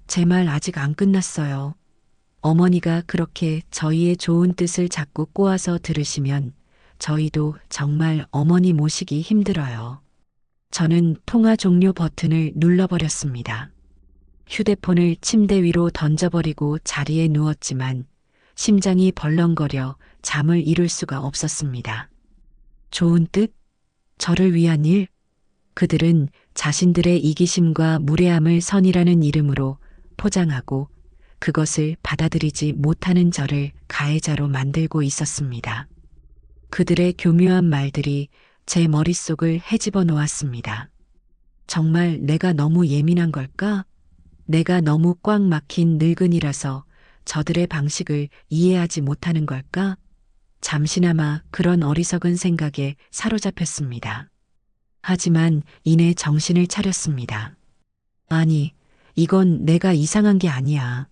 제 말 아직 안 끝났어요. 어머니가 그렇게 저희의 좋은 뜻을 자꾸 꼬아서 들으시면 저희도 정말 어머니 모시기 힘들어요. 저는 통화 종료 버튼을 눌러버렸습니다. 휴대폰을 침대 위로 던져버리고 자리에 누웠지만 심장이 벌렁거려 잠을 이룰 수가 없었습니다. 좋은 뜻? 저를 위한 일? 그들은 자신들의 이기심과 무례함을 선이라는 이름으로 포장하고 그것을 받아들이지 못하는 저를 가해자로 만들고 있었습니다. 그들의 교묘한 말들이 제 머릿속을 헤집어 놓았습니다. 정말 내가 너무 예민한 걸까? 내가 너무 꽉 막힌 늙은이라서 저들의 방식을 이해하지 못하는 걸까? 잠시나마 그런 어리석은 생각에 사로잡혔습니다. 하지만 이내 정신을 차렸습니다. 아니, 이건 내가 이상한 게 아니야.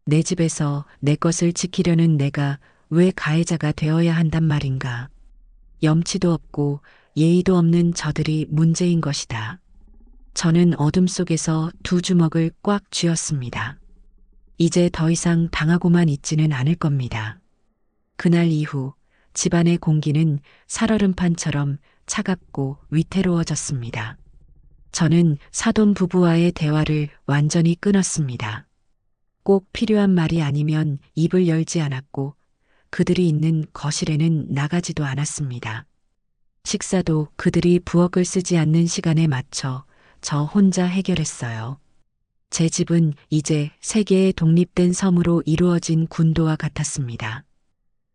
내 집에서 내 것을 지키려는 내가 왜 가해자가 되어야 한단 말인가. 염치도 없고 예의도 없는 저들이 문제인 것이다. 저는 어둠 속에서 두 주먹을 꽉 쥐었습니다. 이제 더 이상 당하고만 있지는 않을 겁니다. 그날 이후 집안의 공기는 살얼음판처럼 차갑고 위태로워졌습니다. 저는 사돈 부부와의 대화를 완전히 끊었습니다. 꼭 필요한 말이 아니면 입을 열지 않았고 그들이 있는 거실에는 나가지도 않았습니다. 식사도 그들이 부엌을 쓰지 않는 시간에 맞춰 저 혼자 해결했어요. 제 집은 이제 세 개의 독립된 섬으로 이루어진 군도와 같았습니다.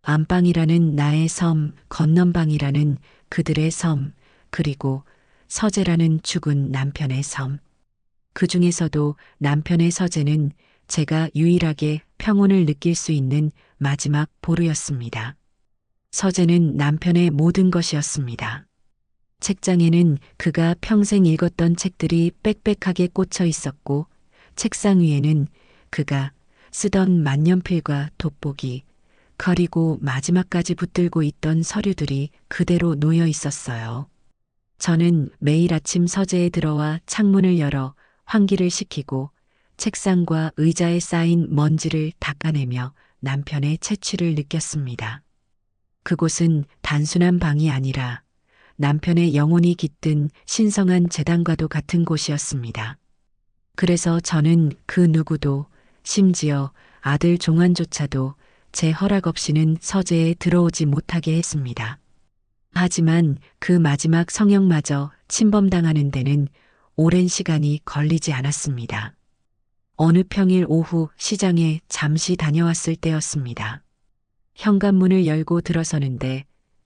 안방이라는 나의 섬, 건넌방이라는 그들의 섬, 그리고 서재라는 죽은 남편의 섬. 그 중에서도 남편의 서재는 제가 유일하게 평온을 느낄 수 있는 마지막 보루였습니다. 서재는 남편의 모든 것이었습니다. 책장에는 그가 평생 읽었던 책들이 빽빽하게 꽂혀 있었고, 책상 위에는 그가 쓰던 만년필과 돋보기, 그리고 마지막까지 붙들고 있던 서류들이 그대로 놓여 있었어요. 저는 매일 아침 서재에 들어와 창문을 열어 환기를 시키고 책상과 의자에 쌓인 먼지를 닦아내며 남편의 채취를 느꼈습니다. 그곳은 단순한 방이 아니라 남편의 영혼이 깃든 신성한 재단과도 같은 곳이었습니다. 그래서 저는 그 누구도, 심지어 아들 종환조차도 제 허락 없이는 서재에 들어오지 못하게 했습니다. 하지만 그 마지막 성형마저 침범당하는 데는 오랜 시간이 걸리지 않았습니다. 어느 평일 오후 시장에 잠시 다녀왔을 때였습니다. 현관문을 열고 들어서는데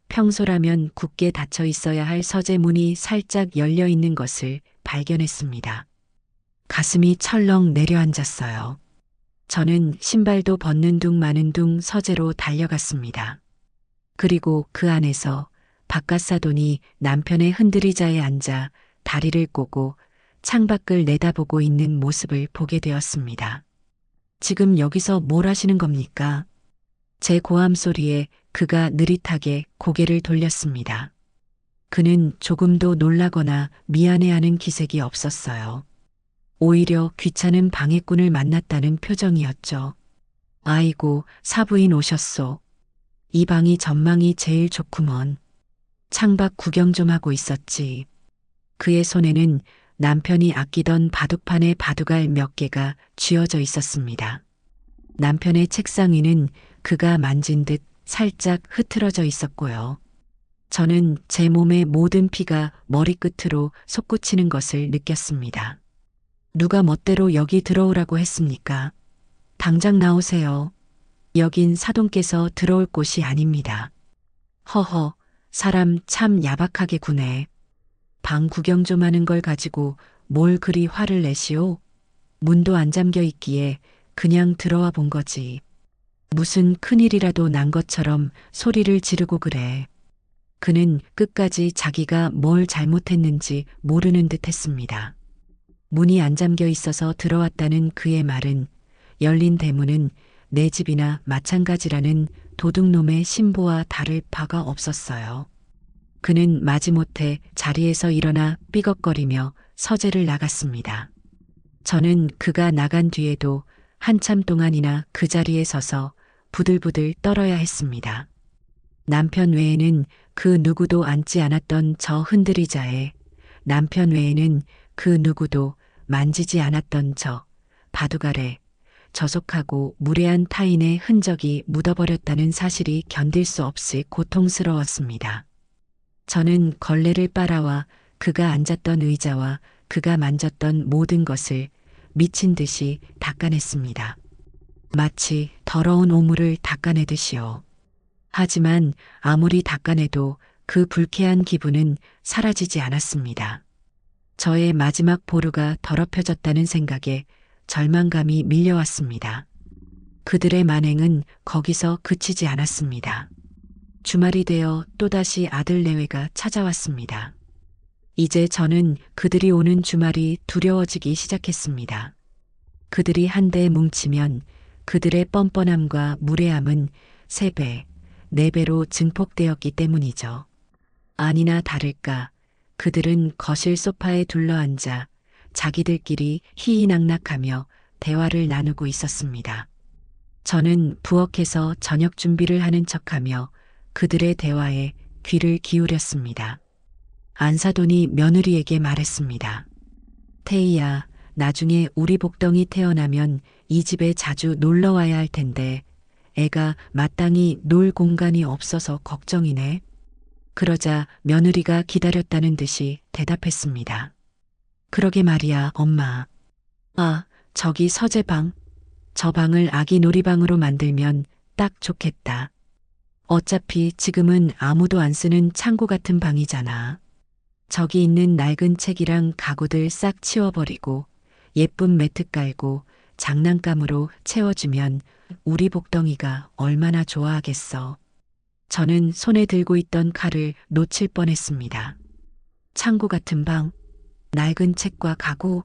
평소라면 굳게 닫혀 있어야 할 서재 문이 살짝 열려 있는 것을 발견했습니다. 가슴이 철렁 내려앉았어요. 저는 신발도 벗는 둥 마는 둥 서재로 달려갔습니다. 그리고 그 안에서 바깥사돈이 남편의 흔들의자에 앉아 다리를 꼬고 창밖을 내다보고 있는 모습을 보게 되었습니다. 지금 여기서 뭘 하시는 겁니까? 제 고함 소리에 그가 느릿하게 고개를 돌렸습니다. 그는 조금도 놀라거나 미안해하는 기색이 없었어요. 오히려 귀찮은 방해꾼을 만났다는 표정이었죠. 아이고, 사부인 오셨소. 이 방이 전망이 제일 좋구먼. 창밖 구경 좀 하고 있었지. 그의 손에는 남편이 아끼던 바둑판의 바둑알 몇 개가 쥐어져 있었습니다. 남편의 책상 위는 그가 만진 듯 살짝 흐트러져 있었고요. 저는 제 몸의 모든 피가 머리끝으로 솟구치는 것을 느꼈습니다. 누가 멋대로 여기 들어오라고 했습니까? 당장 나오세요. 여긴 사돈께서 들어올 곳이 아닙니다. 허허, 사람 참 야박하게 구네. 방 구경 좀 하는 걸 가지고 뭘 그리 화를 내시오? 문도 안 잠겨 있기에 그냥 들어와 본 거지. 무슨 큰일이라도 난 것처럼 소리를 지르고 그래. 그는 끝까지 자기가 뭘 잘못했는지 모르는 듯 했습니다. 문이 안 잠겨 있어서 들어왔다는 그의 말은 열린 대문은 내 집이나 마찬가지라는 도둑놈의 신보와 다를 바가 없었어요. 그는 마지못해 자리에서 일어나 삐걱거리며 서재를 나갔습니다. 저는 그가 나간 뒤에도 한참 동안이나 그 자리에 서서 부들부들 떨어야 했습니다. 남편 외에는 그 누구도 앉지 않았던 저 흔들의자에 남편 외에는 그 누구도 만지지 않았던 저 바둑알에 저속하고 무례한 타인의 흔적이 묻어버렸다는 사실이 견딜 수 없이 고통스러웠습니다. 저는 걸레를 빨아와 그가 앉았던 의자와 그가 만졌던 모든 것을 미친 듯이 닦아냈습니다. 마치 더러운 오물을 닦아내듯이요. 하지만 아무리 닦아내도 그 불쾌한 기분은 사라지지 않았습니다. 저의 마지막 보루가 더럽혀졌다는 생각에 절망감이 밀려왔습니다. 그들의 만행은 거기서 그치지 않았습니다. 주말이 되어 또다시 아들 내외가 찾아왔습니다. 이제 저는 그들이 오는 주말이 두려워지기 시작했습니다. 그들이 한데 뭉치면 그들의 뻔뻔함과 무례함은 3배, 4배로 증폭되었기 때문이죠. 아니나 다를까 그들은 거실 소파에 둘러앉아 자기들끼리 희희낙낙하며 대화를 나누고 있었습니다. 저는 부엌에서 저녁 준비를 하는 척하며 그들의 대화에 귀를 기울였습니다. 안사돈이 며느리에게 말했습니다. 태희야, 나중에 우리 복덩이 태어나면 이 집에 자주 놀러 와야 할 텐데 애가 마땅히 놀 공간이 없어서 걱정이네. 그러자 며느리가 기다렸다는 듯이 대답했습니다. 그러게 말이야, 엄마. 아, 저기 서재방. 저 방을 아기 놀이방으로 만들면 딱 좋겠다. 어차피 지금은 아무도 안 쓰는 창고 같은 방이잖아. 저기 있는 낡은 책이랑 가구들 싹 치워버리고 예쁜 매트 깔고 장난감으로 채워주면 우리 복덩이가 얼마나 좋아하겠어. 저는 손에 들고 있던 칼을 놓칠 뻔했습니다. 창고 같은 방, 낡은 책과 가구,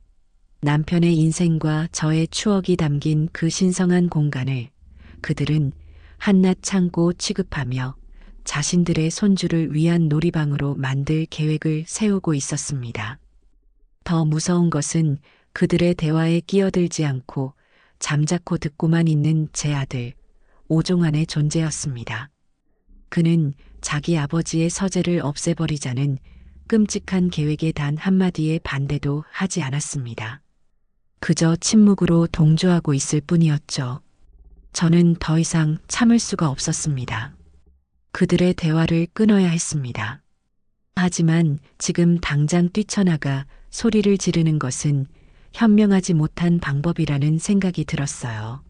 남편의 인생과 저의 추억이 담긴 그 신성한 공간을 그들은 한낱 창고 취급하며 자신들의 손주를 위한 놀이방으로 만들 계획을 세우고 있었습니다. 더 무서운 것은 그들의 대화에 끼어들지 않고 잠자코 듣고만 있는 제 아들 오종환의 존재였습니다. 그는 자기 아버지의 서재를 없애버리자는 끔찍한 계획에 단 한마디의 반대도 하지 않았습니다. 그저 침묵으로 동조하고 있을 뿐이었죠. 저는 더 이상 참을 수가 없었습니다. 그들의 대화를 끊어야 했습니다. 하지만 지금 당장 뛰쳐나가 소리를 지르는 것은 현명하지 못한 방법이라는 생각이 들었어요.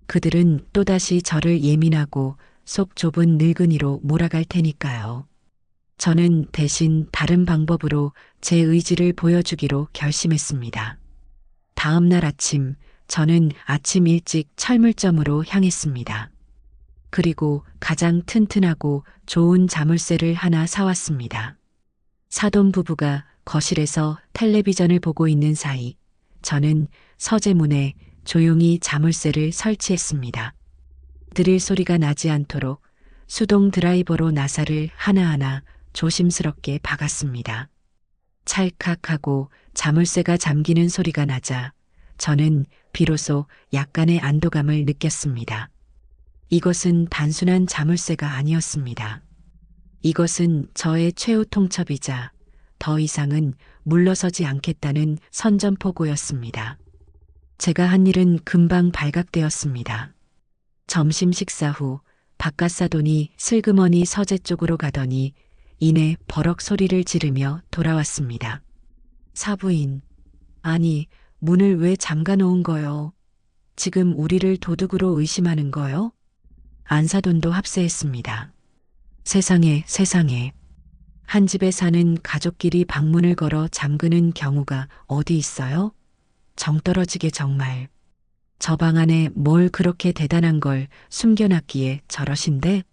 그들은 또다시 저를 예민하고 속 좁은 늙은이로 몰아갈 테니까요. 저는 대신 다른 방법으로 제 의지를 보여주기로 결심했습니다. 다음 날 아침, 저는 아침 일찍 철물점으로 향했습니다. 그리고 가장 튼튼하고 좋은 자물쇠를 하나 사왔습니다. 사돈 부부가 거실에서 텔레비전을 보고 있는 사이 저는 서재문에 조용히 자물쇠를 설치했습니다. 드릴 소리가 나지 않도록 수동 드라이버로 나사를 하나하나 조심스럽게 박았습니다. 찰칵하고 자물쇠가 잠기는 소리가 나자 저는 비로소 약간의 안도감을 느꼈습니다. 이것은 단순한 자물쇠가 아니었습니다. 이것은 저의 최후 통첩이자 더 이상은 물러서지 않겠다는 선전포고였습니다. 제가 한 일은 금방 발각되었습니다. 점심 식사 후 바깥 사돈이 슬그머니 서재 쪽으로 가더니 이내 버럭 소리를 지르며 돌아왔습니다. 사부인, 아니 문을 왜 잠가 놓은 거요? 지금 우리를 도둑으로 의심하는 거요? 안사돈도 합세했습니다. 세상에 세상에. 한 집에 사는 가족끼리 방문을 걸어 잠그는 경우가 어디 있어요? 정 떨어지게 정말. 저 방 안에 뭘 그렇게 대단한 걸 숨겨놨기에 저러신데?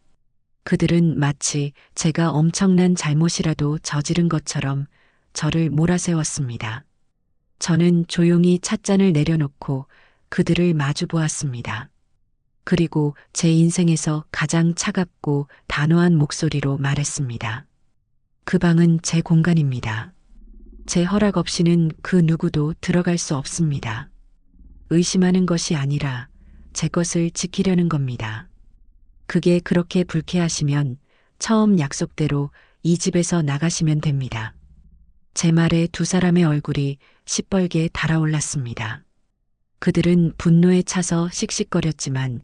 그들은 마치 제가 엄청난 잘못이라도 저지른 것처럼 저를 몰아세웠습니다. 저는 조용히 찻잔을 내려놓고 그들을 마주 보았습니다. 그리고 제 인생에서 가장 차갑고 단호한 목소리로 말했습니다. 그 방은 제 공간입니다. 제 허락 없이는 그 누구도 들어갈 수 없습니다. 의심하는 것이 아니라 제 것을 지키려는 겁니다. 그게 그렇게 불쾌하시면 처음 약속대로 이 집에서 나가시면 됩니다. 제 말에 두 사람의 얼굴이 시뻘게 달아올랐습니다. 그들은 분노에 차서 씩씩거렸지만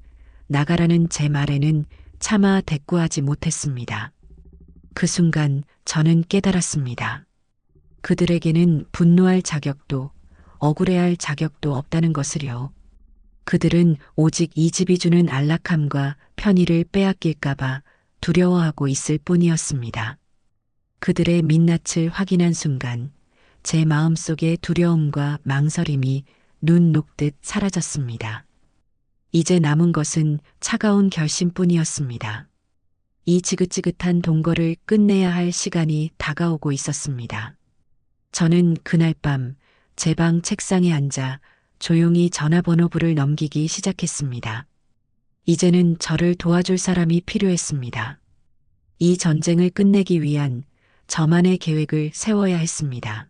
나가라는 제 말에는 차마 대꾸하지 못했습니다. 그 순간 저는 깨달았습니다. 그들에게는 분노할 자격도 억울해할 자격도 없다는 것을요. 그들은 오직 이 집이 주는 안락함과 편의를 빼앗길까봐 두려워하고 있을 뿐이었습니다. 그들의 민낯을 확인한 순간 제 마음속의 두려움과 망설임이 눈 녹듯 사라졌습니다. 이제 남은 것은 차가운 결심뿐이었습니다. 이 지긋지긋한 동거를 끝내야 할 시간이 다가오고 있었습니다. 저는 그날 밤 제 방 책상에 앉아 조용히 전화번호부를 넘기기 시작했습니다. 이제는 저를 도와줄 사람이 필요했습니다. 이 전쟁을 끝내기 위한 저만의 계획을 세워야 했습니다.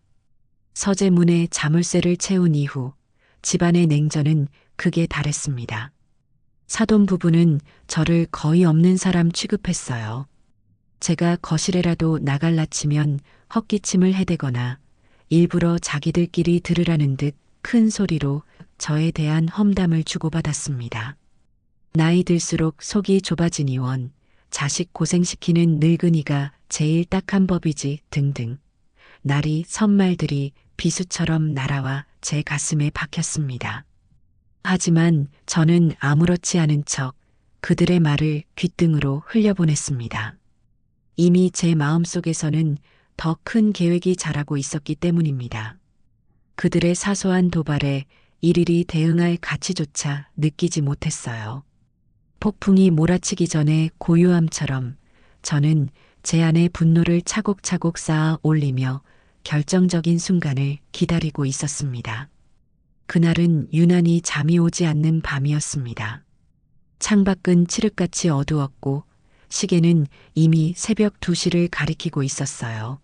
서재 문에 자물쇠를 채운 이후 집안의 냉전은 극에 달했습니다. 사돈 부부는 저를 거의 없는 사람 취급했어요. 제가 거실에라도 나갈라치면 헛기침을 해대거나 일부러 자기들끼리 들으라는 듯 큰 소리로 저에 대한 험담을 주고받았습니다. 나이 들수록 속이 좁아지니 원, 자식 고생시키는 늙은이가 제일 딱한 법이지 등등. 날이 선말들이 비수처럼 날아와 제 가슴에 박혔습니다. 하지만 저는 아무렇지 않은 척 그들의 말을 귓등으로 흘려보냈습니다. 이미 제 마음속에서는 더 큰 계획이 자라고 있었기 때문입니다. 그들의 사소한 도발에 일일이 대응할 가치조차 느끼지 못했어요. 폭풍이 몰아치기 전에 고요함처럼 저는 제 안의 분노를 차곡차곡 쌓아 올리며 결정적인 순간을 기다리고 있었습니다. 그날은 유난히 잠이 오지 않는 밤이었습니다. 창밖은 칠흑같이 어두웠고 시계는 이미 새벽 2시를 가리키고 있었어요.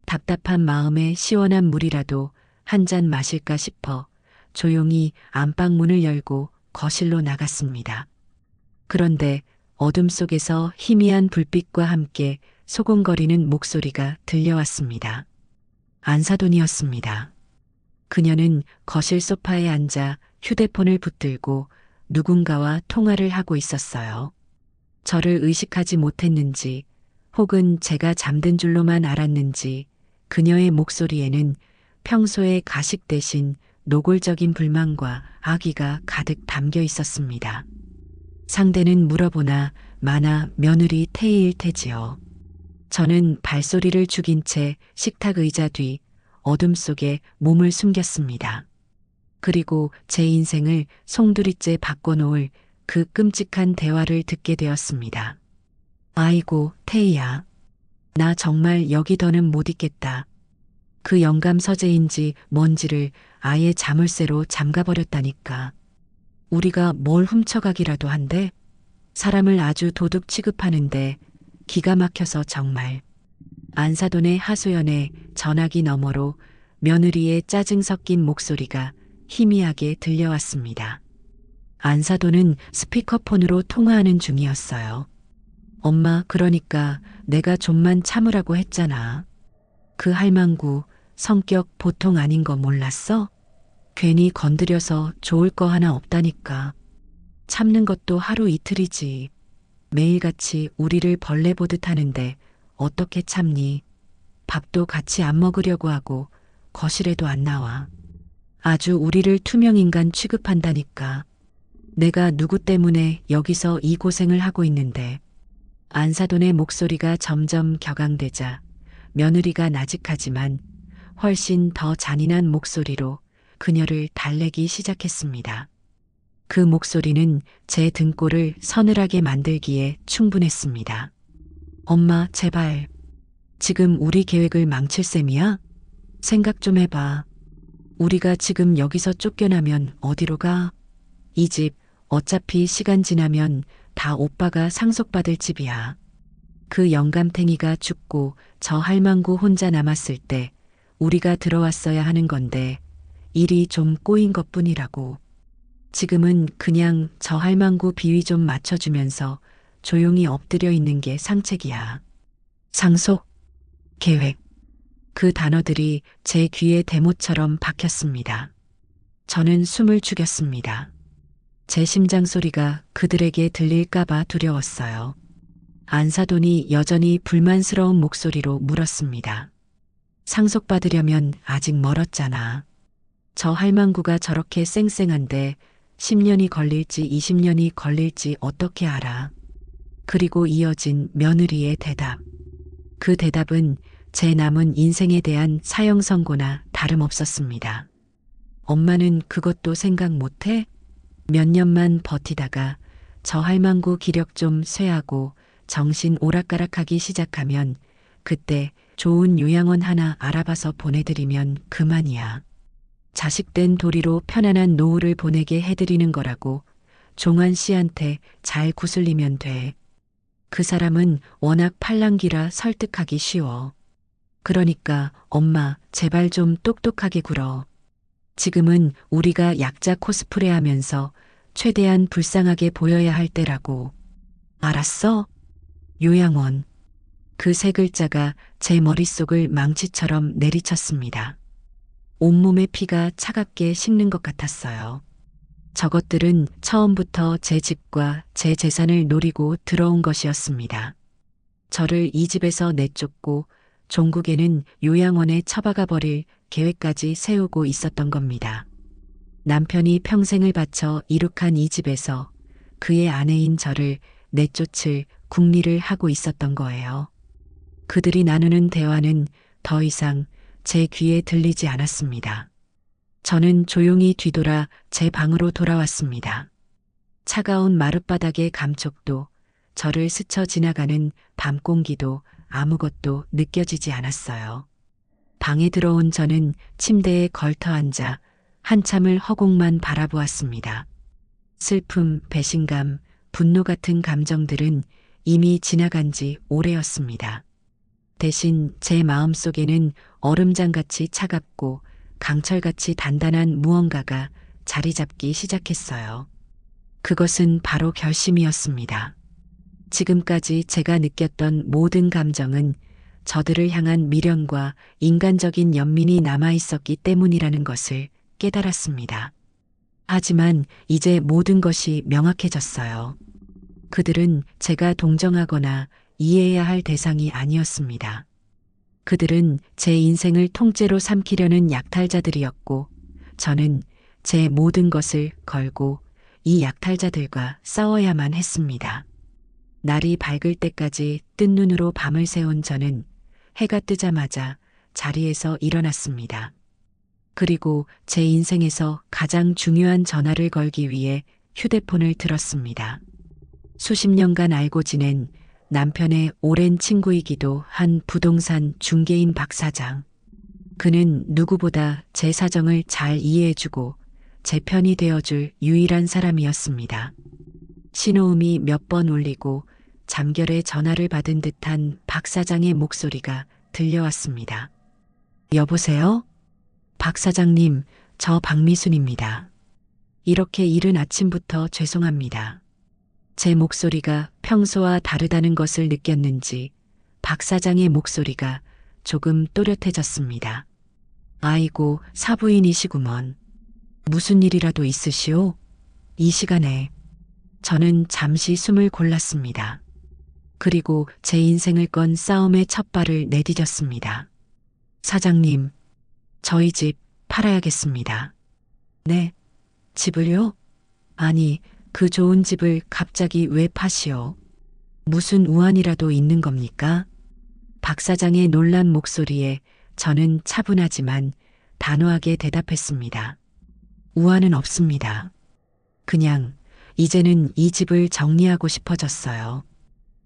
답답한 마음에 시원한 물이라도 한 잔 마실까 싶어 조용히 안방문을 열고 거실로 나갔습니다. 그런데 어둠 속에서 희미한 불빛과 함께 소곤거리는 목소리가 들려왔습니다. 안사돈이었습니다. 그녀는 거실 소파에 앉아 휴대폰을 붙들고 누군가와 통화를 하고 있었어요. 저를 의식하지 못했는지 혹은 제가 잠든 줄로만 알았는지 그녀의 목소리에는 평소의 가식 대신 노골적인 불만과 악의가 가득 담겨 있었습니다. 상대는 물어보나 마나 며느리 태희일 테지요. 저는 발소리를 죽인 채 식탁 의자 뒤 어둠 속에 몸을 숨겼습니다. 그리고 제 인생을 송두리째 바꿔놓을 그 끔찍한 대화를 듣게 되었습니다. 아이고, 태희야. 나 정말 여기 더는 못 있겠다. 그 영감 서재인지 뭔지를 아예 자물쇠로 잠가버렸다니까. 우리가 뭘 훔쳐가기라도 한데 사람을 아주 도둑 취급하는데 기가 막혀서 정말. 안사돈의 하소연에 전화기 너머로 며느리의 짜증 섞인 목소리가 희미하게 들려왔습니다. 안사돈은 스피커폰으로 통화하는 중이었어요. 엄마, 그러니까 내가 좀만 참으라고 했잖아. 그 할망구 성격 보통 아닌 거 몰랐어? 괜히 건드려서 좋을 거 하나 없다니까. 참는 것도 하루 이틀이지. 매일같이 우리를 벌레 보듯 하는데 어떻게 참니? 밥도 같이 안 먹으려고 하고 거실에도 안 나와. 아주 우리를 투명인간 취급한다니까. 내가 누구 때문에 여기서 이 고생을 하고 있는데. 안사돈의 목소리가 점점 격앙되자 며느리가 나직하지만 훨씬 더 잔인한 목소리로 그녀를 달래기 시작했습니다. 그 목소리는 제 등골을 서늘하게 만들기에 충분했습니다. 엄마, 제발. 지금 우리 계획을 망칠 셈이야? 생각 좀 해봐. 우리가 지금 여기서 쫓겨나면 어디로 가? 이 집 어차피 시간 지나면 다 오빠가 상속받을 집이야. 그 영감탱이가 죽고 저 할망구 혼자 남았을 때 우리가 들어왔어야 하는 건데 일이 좀 꼬인 것뿐이라고. 지금은 그냥 저 할망구 비위 좀 맞춰주면서 조용히 엎드려 있는 게 상책이야. 상속, 계획. 그 단어들이 제 귀에 대못처럼 박혔습니다. 저는 숨을 죽였습니다. 제 심장 소리가 그들에게 들릴까봐 두려웠어요. 안사돈이 여전히 불만스러운 목소리로 물었습니다. 상속받으려면 아직 멀었잖아. 저 할망구가 저렇게 쌩쌩한데 10년이 걸릴지 20년이 걸릴지 어떻게 알아. 그리고 이어진 며느리의 대답. 그 대답은 제 남은 인생에 대한 사형 선고나 다름없었습니다. 엄마는 그것도 생각 못해? 몇 년만 버티다가 저 할망구 기력 좀 쇠하고 정신 오락가락하기 시작하면 그때 좋은 요양원 하나 알아봐서 보내드리면 그만이야. 자식된 도리로 편안한 노후를 보내게 해드리는 거라고. 종환 씨한테 잘 구슬리면 돼. 그 사람은 워낙 팔랑귀라 설득하기 쉬워. 그러니까 엄마, 제발 좀 똑똑하게 굴어. 지금은 우리가 약자 코스프레 하면서 최대한 불쌍하게 보여야 할 때라고. 알았어? 요양원. 그 세 글자가 제 머릿속을 망치처럼 내리쳤습니다. 온몸의 피가 차갑게 식는 것 같았어요. 저것들은 처음부터 제 집과 제 재산을 노리고 들어온 것이었습니다. 저를 이 집에서 내쫓고 종국에는 요양원에 처박아 버릴 계획까지 세우고 있었던 겁니다. 남편이 평생을 바쳐 이룩한 이 집에서 그의 아내인 저를 내쫓을 궁리를 하고 있었던 거예요. 그들이 나누는 대화는 더 이상 제 귀에 들리지 않았습니다. 저는 조용히 뒤돌아 제 방으로 돌아왔습니다. 차가운 마룻바닥의 감촉도, 저를 스쳐 지나가는 밤 공기도 아무것도 느껴지지 않았어요. 방에 들어온 저는 침대에 걸터 앉아 한참을 허공만 바라보았습니다. 슬픔, 배신감, 분노 같은 감정들은 이미 지나간 지 오래였습니다. 대신 제 마음속에는 얼음장같이 차갑고 강철같이 단단한 무언가가 자리 잡기 시작했어요. 그것은 바로 결심이었습니다. 지금까지 제가 느꼈던 모든 감정은 저들을 향한 미련과 인간적인 연민이 남아 있었기 때문이라는 것을 깨달았습니다. 하지만 이제 모든 것이 명확해졌어요. 그들은 제가 동정하거나 이해해야 할 대상이 아니었습니다. 그들은 제 인생을 통째로 삼키려는 약탈자들이었고, 저는 제 모든 것을 걸고 이 약탈자들과 싸워야만 했습니다. 날이 밝을 때까지 뜬 눈으로 밤을 새운 저는 해가 뜨자마자 자리에서 일어났습니다. 그리고 제 인생에서 가장 중요한 전화를 걸기 위해 휴대폰을 들었습니다. 수십 년간 알고 지낸 남편의 오랜 친구이기도 한 부동산 중개인 박 사장. 그는 누구보다 제 사정을 잘 이해해주고 제 편이 되어줄 유일한 사람이었습니다. 신호음이 몇 번 울리고 잠결에 전화를 받은 듯한 박 사장의 목소리가 들려왔습니다. 여보세요? 박 사장님, 저 박미순입니다. 이렇게 이른 아침부터 죄송합니다. 제 목소리가 평소와 다르다는 것을 느꼈는지 박 사장의 목소리가 조금 또렷해졌습니다. 아이고, 사부인이시구먼. 무슨 일이라도 있으시오? 이 시간에. 저는 잠시 숨을 골랐습니다. 그리고 제 인생을 건 싸움의 첫 발을 내디뎠습니다. 사장님, 저희 집 팔아야겠습니다. 네, 집을요? 아니, 그 좋은 집을 갑자기 왜 파시오? 무슨 우환이라도 있는 겁니까? 박 사장의 놀란 목소리에 저는 차분하지만 단호하게 대답했습니다. 우환은 없습니다. 그냥 이제는 이 집을 정리하고 싶어졌어요.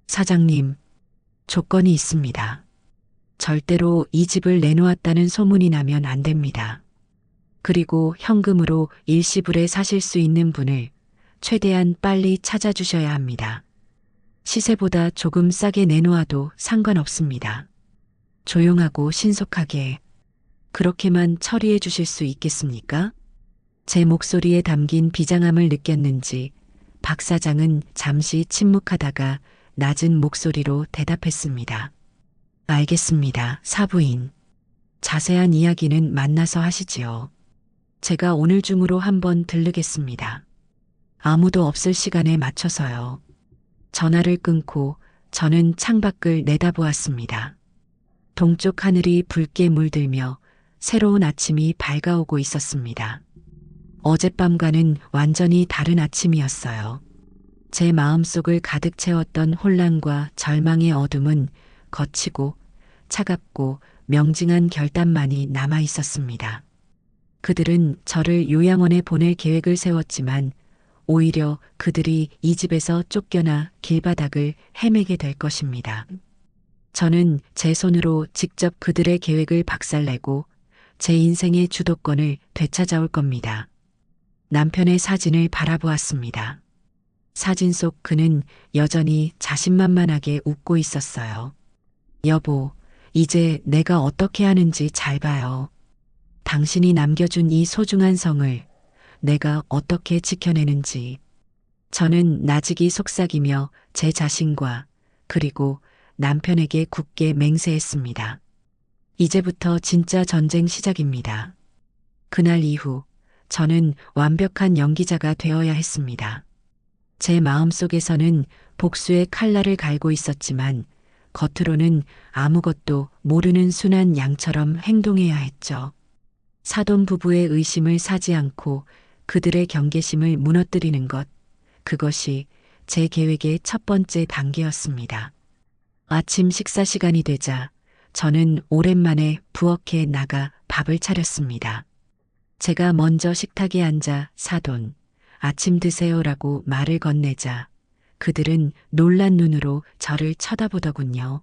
사장님, 조건이 있습니다. 절대로 이 집을 내놓았다는 소문이 나면 안 됩니다. 그리고 현금으로 일시불에 사실 수 있는 분을 최대한 빨리 찾아주셔야 합니다. 시세보다 조금 싸게 내놓아도 상관없습니다. 조용하고 신속하게. 그렇게만 처리해 주실 수 있겠습니까? 제 목소리에 담긴 비장함을 느꼈는지 박 사장은 잠시 침묵하다가 낮은 목소리로 대답했습니다. 알겠습니다, 사부인. 자세한 이야기는 만나서 하시지요. 제가 오늘 중으로 한번 들르겠습니다. 아무도 없을 시간에 맞춰서요. 전화를 끊고 저는 창밖을 내다보았습니다. 동쪽 하늘이 붉게 물들며 새로운 아침이 밝아오고 있었습니다. 어젯밤과는 완전히 다른 아침이었어요. 제 마음속을 가득 채웠던 혼란과 절망의 어둠은 거치고 차갑고 명징한 결단만이 남아 있었습니다. 그들은 저를 요양원에 보낼 계획을 세웠지만 오히려 그들이 이 집에서 쫓겨나 길바닥을 헤매게 될 것입니다. 저는 제 손으로 직접 그들의 계획을 박살내고 제 인생의 주도권을 되찾아올 겁니다. 남편의 사진을 바라보았습니다. 사진 속 그는 여전히 자신만만하게 웃고 있었어요. 여보, 이제 내가 어떻게 하는지 잘 봐요. 당신이 남겨준 이 소중한 성을 내가 어떻게 지켜내는지. 저는 나직이 속삭이며 제 자신과 그리고 남편에게 굳게 맹세했습니다. 이제부터 진짜 전쟁 시작입니다. 그날 이후 저는 완벽한 연기자가 되어야 했습니다. 제 마음속에서는 복수의 칼날을 갈고 있었지만 겉으로는 아무것도 모르는 순한 양처럼 행동해야 했죠. 사돈 부부의 의심을 사지 않고 그들의 경계심을 무너뜨리는 것, 그것이 제 계획의 첫 번째 단계였습니다. 아침 식사 시간이 되자 저는 오랜만에 부엌에 나가 밥을 차렸습니다. 제가 먼저 식탁에 앉아 사돈, 아침 드세요라고 말을 건네자 그들은 놀란 눈으로 저를 쳐다보더군요.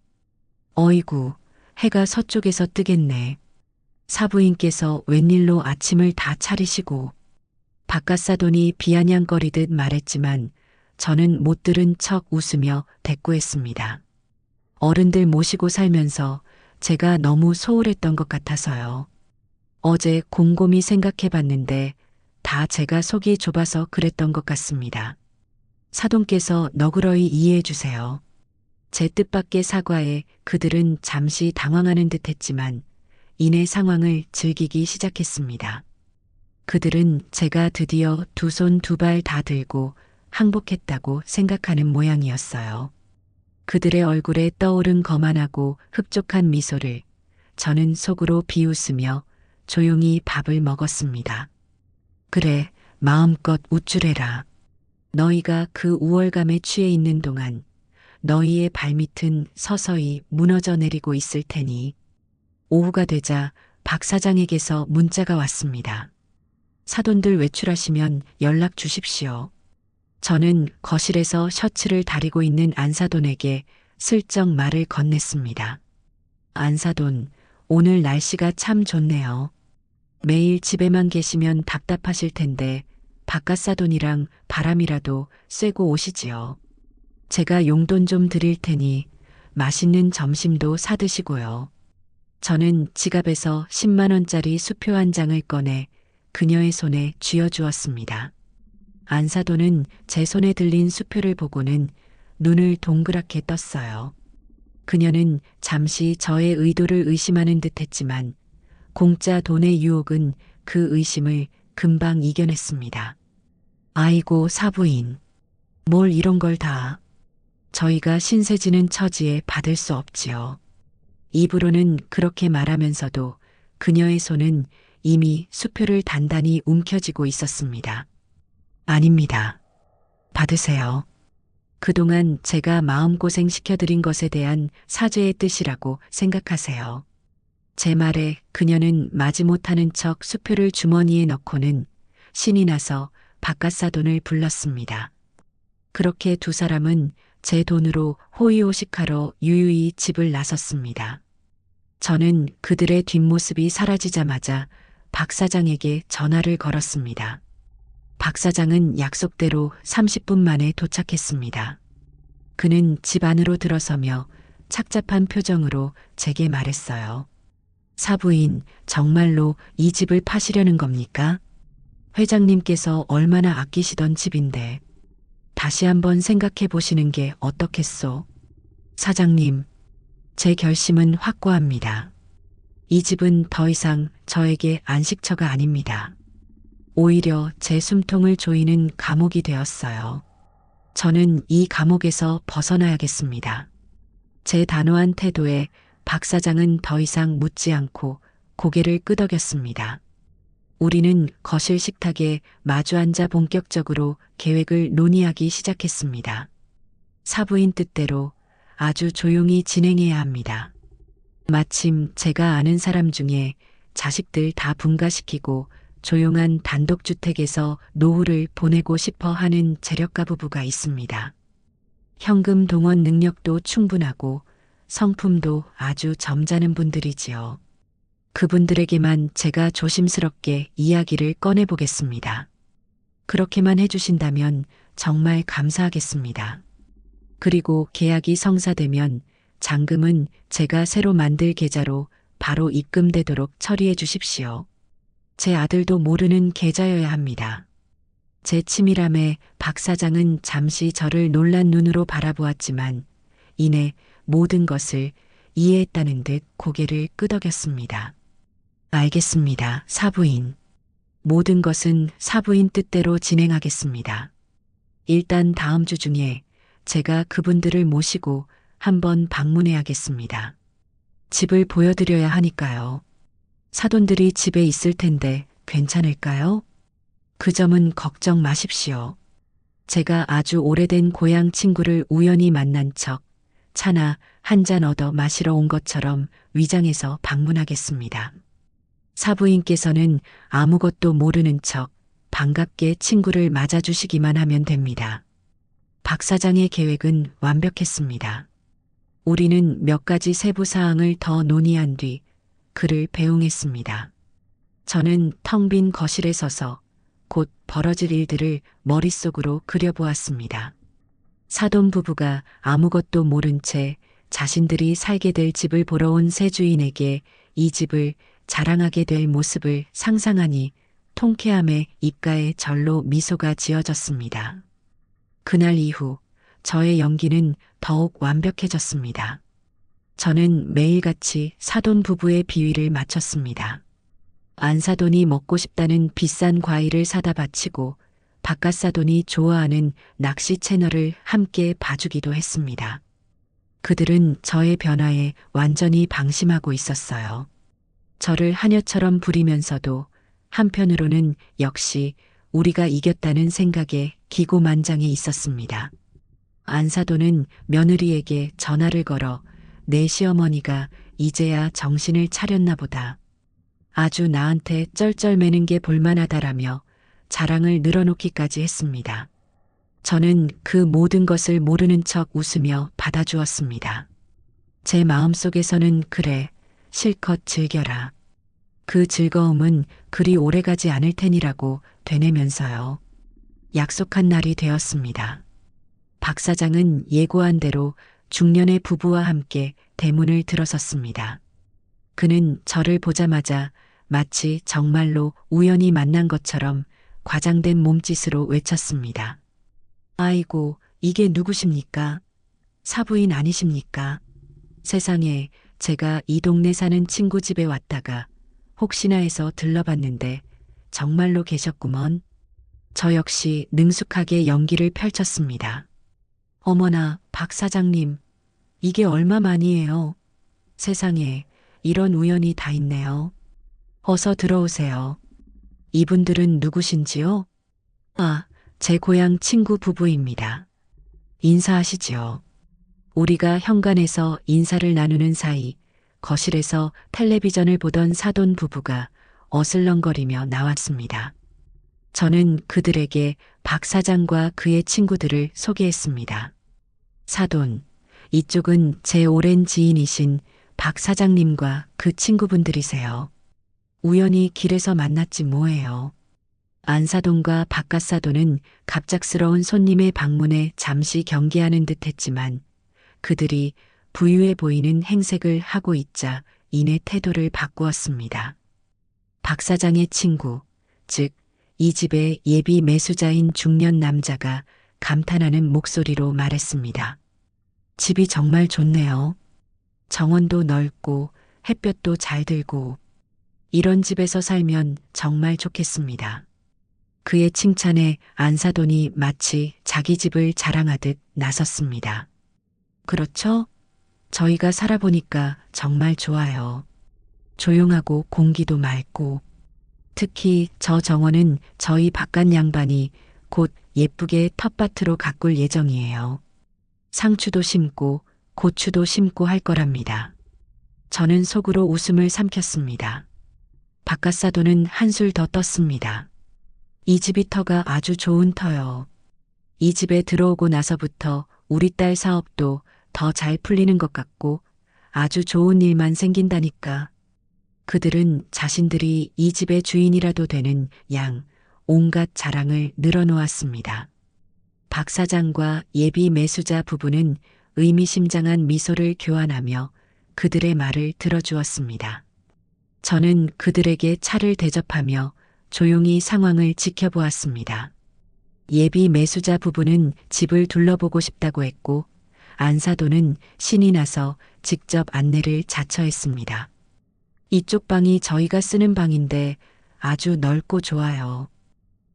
어이구, 해가 서쪽에서 뜨겠네. 사부인께서 웬일로 아침을 다 차리시고. 바깥사돈이 비아냥거리듯 말했지만 저는 못 들은 척 웃으며 대꾸했습니다. 어른들 모시고 살면서 제가 너무 소홀했던 것 같아서요. 어제 곰곰이 생각해봤는데 다 제가 속이 좁아서 그랬던 것 같습니다. 사돈께서 너그러이 이해해 주세요. 제 뜻밖의 사과에 그들은 잠시 당황하는 듯 했지만 이내 상황을 즐기기 시작했습니다. 그들은 제가 드디어 두 손 두 발 다 들고 항복했다고 생각하는 모양이었어요. 그들의 얼굴에 떠오른 거만하고 흡족한 미소를 저는 속으로 비웃으며 조용히 밥을 먹었습니다. 그래, 마음껏 우쭐해라. 너희가 그 우월감에 취해 있는 동안 너희의 발밑은 서서히 무너져 내리고 있을 테니. 오후가 되자 박 사장에게서 문자가 왔습니다. 사돈들 외출하시면 연락 주십시오. 저는 거실에서 셔츠를 다리고 있는 안사돈에게 슬쩍 말을 건넸습니다. 안사돈, 오늘 날씨가 참 좋네요. 매일 집에만 계시면 답답하실 텐데 바깥사돈이랑 바람이라도 쐬고 오시지요. 제가 용돈 좀 드릴 테니 맛있는 점심도 사드시고요. 저는 지갑에서 10만 원짜리 수표 한 장을 꺼내 그녀의 손에 쥐어주었습니다. 안사돈은 제 손에 들린 수표를 보고는 눈을 동그랗게 떴어요. 그녀는 잠시 저의 의도를 의심하는 듯 했지만 공짜 돈의 유혹은 그 의심을 금방 이겨냈습니다. 아이고 사부인, 뭘 이런 걸 다. 저희가 신세지는 처지에 받을 수 없지요. 입으로는 그렇게 말하면서도 그녀의 손은 이미 수표를 단단히 움켜쥐고 있었습니다. 아닙니다. 받으세요. 그동안 제가 마음고생 시켜드린 것에 대한 사죄의 뜻이라고 생각하세요. 제 말에 그녀는 마지못하는 척 수표를 주머니에 넣고는 신이 나서 바깥사돈을 불렀습니다. 그렇게 두 사람은 제 돈으로 호의호식하러 유유히 집을 나섰습니다. 저는 그들의 뒷모습이 사라지자마자 박 사장에게 전화를 걸었습니다. 박 사장은 약속대로 30분 만에 도착했습니다. 그는 집 안으로 들어서며 착잡한 표정으로 제게 말했어요. 사부인, 정말로 이 집을 파시려는 겁니까? 회장님께서 얼마나 아끼시던 집인데. 다시 한번 생각해 보시는 게 어떻겠소? 사장님, 제 결심은 확고합니다. 이 집은 더 이상 저에게 안식처가 아닙니다. 오히려 제 숨통을 조이는 감옥이 되었어요. 저는 이 감옥에서 벗어나야겠습니다. 제 단호한 태도에 박 사장은 더 이상 묻지 않고 고개를 끄덕였습니다. 우리는 거실 식탁에 마주 앉아 본격적으로 계획을 논의하기 시작했습니다. 사부인 뜻대로 아주 조용히 진행해야 합니다. 마침 제가 아는 사람 중에 자식들 다 분가시키고 조용한 단독주택에서 노후를 보내고 싶어 하는 재력가 부부가 있습니다. 현금 동원 능력도 충분하고 성품도 아주 점잖은 분들이지요. 그분들에게만 제가 조심스럽게 이야기를 꺼내보겠습니다. 그렇게만 해주신다면 정말 감사하겠습니다. 그리고 계약이 성사되면 잔금은 제가 새로 만들 계좌로 바로 입금되도록 처리해 주십시오. 제 아들도 모르는 계좌여야 합니다. 제 치밀함에 박 사장은 잠시 저를 놀란 눈으로 바라보았지만 이내 모든 것을 이해했다는 듯 고개를 끄덕였습니다. 알겠습니다, 사부인. 모든 것은 사부인 뜻대로 진행하겠습니다. 일단 다음 주 중에 제가 그분들을 모시고 한번 방문해야겠습니다. 집을 보여드려야 하니까요. 사돈들이 집에 있을 텐데 괜찮을까요? 그 점은 걱정 마십시오. 제가 아주 오래된 고향 친구를 우연히 만난 척 차나 한 잔 얻어 마시러 온 것처럼 위장해서 방문하겠습니다. 사부인께서는 아무것도 모르는 척 반갑게 친구를 맞아주시기만 하면 됩니다. 박 사장의 계획은 완벽했습니다. 우리는 몇 가지 세부 사항을 더 논의한 뒤 그를 배웅했습니다. 저는 텅 빈 거실에 서서 곧 벌어질 일들을 머릿속으로 그려보았습니다. 사돈 부부가 아무것도 모른 채 자신들이 살게 될 집을 보러 온 새 주인에게 이 집을 자랑하게 될 모습을 상상하니 통쾌함에 입가에 절로 미소가 지어졌습니다. 그날 이후 저의 연기는 더욱 완벽해졌습니다. 저는 매일같이 사돈 부부의 비위를 맞췄습니다. 안사돈이 먹고 싶다는 비싼 과일을 사다 바치고 바깥사돈이 좋아하는 낚시 채널을 함께 봐주기도 했습니다. 그들은 저의 변화에 완전히 방심하고 있었어요. 저를 하녀처럼 부리면서도 한편으로는 역시 우리가 이겼다는 생각에 기고만장해 있었습니다. 안사돈은 며느리에게 전화를 걸어 내 시어머니가 이제야 정신을 차렸나 보다. 아주 나한테 쩔쩔매는 게 볼만하다라며 자랑을 늘어놓기까지 했습니다. 저는 그 모든 것을 모르는 척 웃으며 받아주었습니다. 제 마음속에서는 그래, 실컷 즐겨라. 그 즐거움은 그리 오래가지 않을 테니라고 되뇌면서요. 약속한 날이 되었습니다. 박 사장은 예고한 대로 중년의 부부와 함께 대문을 들어섰습니다. 그는 저를 보자마자 마치 정말로 우연히 만난 것처럼 과장된 몸짓으로 외쳤습니다. 아이고, 이게 누구십니까? 사부인 아니십니까? 세상에, 제가 이 동네 사는 친구 집에 왔다가 혹시나 해서 들러봤는데 정말로 계셨구먼. 저 역시 능숙하게 연기를 펼쳤습니다. 어머나, 박 사장님, 이게 얼마만이에요? 세상에, 이런 우연이 다 있네요. 어서 들어오세요. 이분들은 누구신지요? 아, 제 고향 친구 부부입니다. 인사하시지요. 우리가 현관에서 인사를 나누는 사이 거실에서 텔레비전을 보던 사돈 부부가 어슬렁거리며 나왔습니다. 저는 그들에게 박 사장과 그의 친구들을 소개했습니다. 사돈, 이쪽은 제 오랜 지인이신 박 사장님과 그 친구분들이세요. 우연히 길에서 만났지 뭐예요. 안사돈과 바깥사돈은 갑작스러운 손님의 방문에 잠시 경계하는 듯 했지만 그들이 부유해 보이는 행색을 하고 있자 이내 태도를 바꾸었습니다. 박 사장의 친구, 즉 이 집의 예비 매수자인 중년 남자가 감탄하는 목소리로 말했습니다. 집이 정말 좋네요. 정원도 넓고 햇볕도 잘 들고 이런 집에서 살면 정말 좋겠습니다. 그의 칭찬에 안사돈이 마치 자기 집을 자랑하듯 나섰습니다. 그렇죠? 저희가 살아보니까 정말 좋아요. 조용하고 공기도 맑고 특히 저 정원은 저희 바깥 양반이 곧 예쁘게 텃밭으로 가꿀 예정이에요. 상추도 심고 고추도 심고 할 거랍니다. 저는 속으로 웃음을 삼켰습니다. 바깥사돈은 한술 더 떴습니다. 이 집이 터가 아주 좋은 터요. 이 집에 들어오고 나서부터 우리 딸 사업도 더 잘 풀리는 것 같고 아주 좋은 일만 생긴다니까. 그들은 자신들이 이 집의 주인이라도 되는 양 온갖 자랑을 늘어놓았습니다. 박 사장과 예비 매수자 부부는 의미심장한 미소를 교환하며 그들의 말을 들어주었습니다. 저는 그들에게 차를 대접하며 조용히 상황을 지켜보았습니다. 예비 매수자 부부는 집을 둘러보고 싶다고 했고 안사돈은 신이 나서 직접 안내를 자처했습니다. 이쪽 방이 저희가 쓰는 방인데 아주 넓고 좋아요.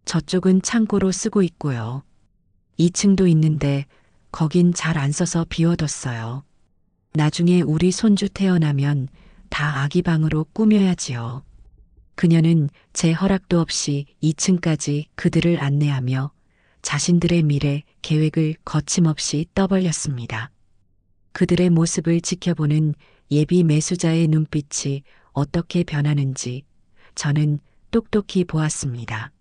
저쪽은 창고로 쓰고 있고요. 2층도 있는데 거긴 잘 안 써서 비워뒀어요. 나중에 우리 손주 태어나면 다 아기 방으로 꾸며야지요. 그녀는 제 허락도 없이 2층까지 그들을 안내하며 자신들의 미래 계획을 거침없이 떠벌렸습니다. 그들의 모습을 지켜보는 예비 매수자의 눈빛이 어떻게 변하는지 저는 똑똑히 보았습니다.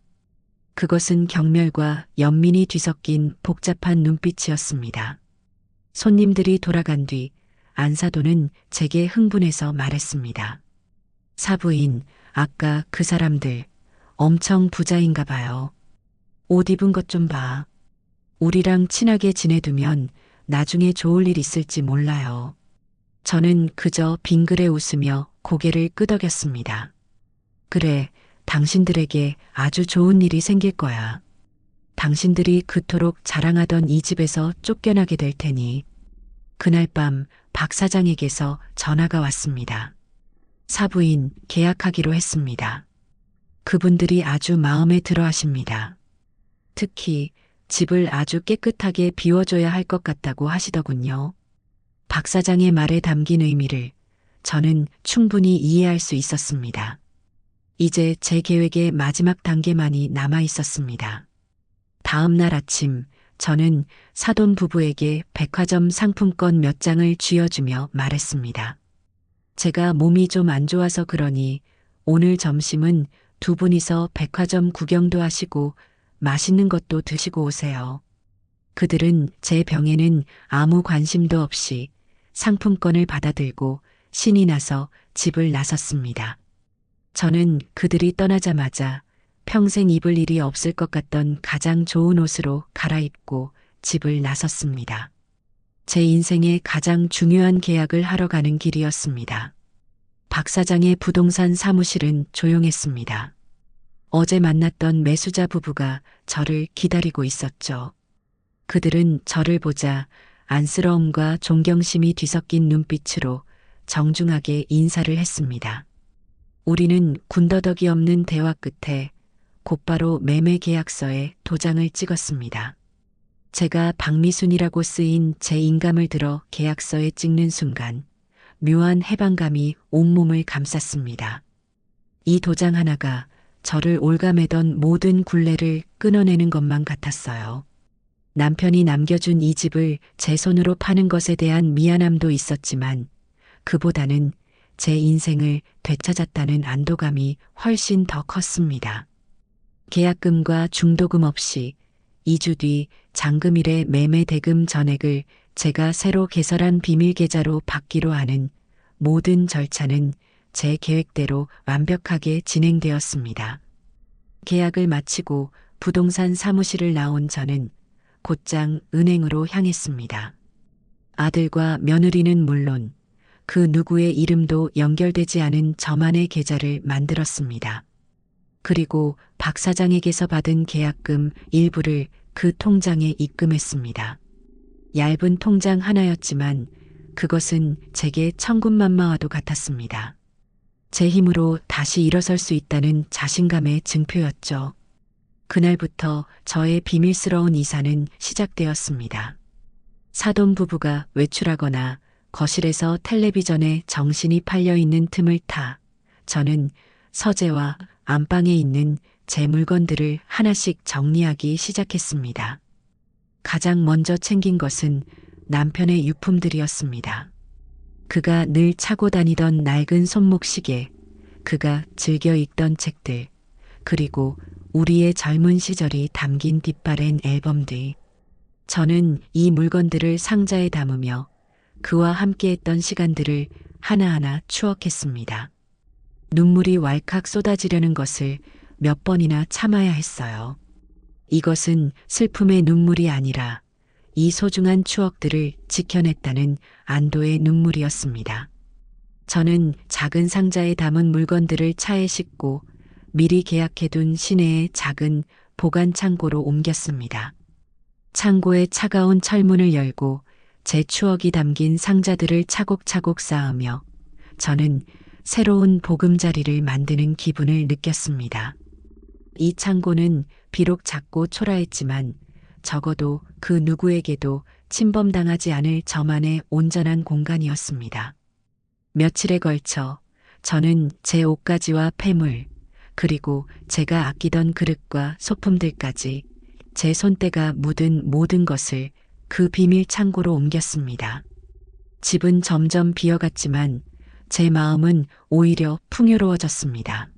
그것은 경멸과 연민이 뒤섞인 복잡한 눈빛이었습니다. 손님들이 돌아간 뒤 안사돈은 제게 흥분해서 말했습니다. 사부인, 아까 그 사람들 엄청 부자인가 봐요. 옷 입은 것 좀 봐. 우리랑 친하게 지내두면 나중에 좋을 일 있을지 몰라요. 저는 그저 빙그레 웃으며 고개를 끄덕였습니다. 그래, 당신들에게 아주 좋은 일이 생길 거야. 당신들이 그토록 자랑하던 이 집에서 쫓겨나게 될 테니. 그날 밤 박 사장에게서 전화가 왔습니다. 사부인 계약하기로 했습니다. 그분들이 아주 마음에 들어 하십니다. 특히 집을 아주 깨끗하게 비워줘야 할 것 같다고 하시더군요. 박 사장의 말에 담긴 의미를 저는 충분히 이해할 수 있었습니다. 이제 제 계획의 마지막 단계만이 남아 있었습니다. 다음 날 아침 저는 사돈 부부에게 백화점 상품권 몇 장을 쥐어주며 말했습니다. 제가 몸이 좀 안 좋아서 그러니 오늘 점심은 두 분이서 백화점 구경도 하시고 맛있는 것도 드시고 오세요. 그들은 제 병에는 아무 관심도 없이 상품권을 받아들고 신이 나서 집을 나섰습니다. 저는 그들이 떠나자마자 평생 입을 일이 없을 것 같던 가장 좋은 옷으로 갈아입고 집을 나섰습니다. 제 인생의 가장 중요한 계약을 하러 가는 길이었습니다. 박 사장의 부동산 사무실은 조용했습니다. 어제 만났던 매수자 부부가 저를 기다리고 있었죠. 그들은 저를 보자 안쓰러움과 존경심이 뒤섞인 눈빛으로 정중하게 인사를 했습니다. 우리는 군더더기 없는 대화 끝에 곧바로 매매 계약서에 도장을 찍었습니다. 제가 박미순이라고 쓰인 제 인감을 들어 계약서에 찍는 순간 묘한 해방감이 온몸을 감쌌습니다. 이 도장 하나가 저를 올가매던 모든 굴레를 끊어내는 것만 같았어요. 남편이 남겨준 이 집을 제 손으로 파는 것에 대한 미안함도 있었지만 그보다는 제 인생을 되찾았다는 안도감이 훨씬 더 컸습니다. 계약금과 중도금 없이 2주 뒤 잔금일의 매매 대금 전액을 제가 새로 개설한 비밀 계좌로 받기로 하는 모든 절차는 제 계획대로 완벽하게 진행되었습니다. 계약을 마치고 부동산 사무실을 나온 저는 곧장 은행으로 향했습니다. 아들과 며느리는 물론 그 누구의 이름도 연결되지 않은 저만의 계좌를 만들었습니다. 그리고 박 사장에게서 받은 계약금 일부를 그 통장에 입금했습니다. 얇은 통장 하나였지만 그것은 제게 천군만마와도 같았습니다. 제 힘으로 다시 일어설 수 있다는 자신감의 증표였죠. 그날부터 저의 비밀스러운 이사는 시작되었습니다. 사돈 부부가 외출하거나 거실에서 텔레비전에 정신이 팔려 있는 틈을 타 저는 서재와 안방에 있는 제 물건들을 하나씩 정리하기 시작했습니다. 가장 먼저 챙긴 것은 남편의 유품들이었습니다. 그가 늘 차고 다니던 낡은 손목 시계, 그가 즐겨 읽던 책들, 그리고 우리의 젊은 시절이 담긴 뒷바랜 앨범들. 저는 이 물건들을 상자에 담으며 그와 함께했던 시간들을 하나하나 추억했습니다. 눈물이 왈칵 쏟아지려는 것을 몇 번이나 참아야 했어요. 이것은 슬픔의 눈물이 아니라 이 소중한 추억들을 지켜냈다는 안도의 눈물이었습니다. 저는 작은 상자에 담은 물건들을 차에 싣고 미리 계약해둔 시내의 작은 보관 창고로 옮겼습니다. 창고의 차가운 철문을 열고 제 추억이 담긴 상자들을 차곡차곡 쌓으며 저는 새로운 보금자리를 만드는 기분을 느꼈습니다. 이 창고는 비록 작고 초라했지만 적어도 그 누구에게도 침범당하지 않을 저만의 온전한 공간이었습니다. 며칠에 걸쳐 저는 제 옷가지와 폐물, 그리고 제가 아끼던 그릇과 소품들까지 제 손때가 묻은 모든 것을 그 비밀 창고로 옮겼습니다. 집은 점점 비어갔지만 제 마음은 오히려 풍요로워졌습니다.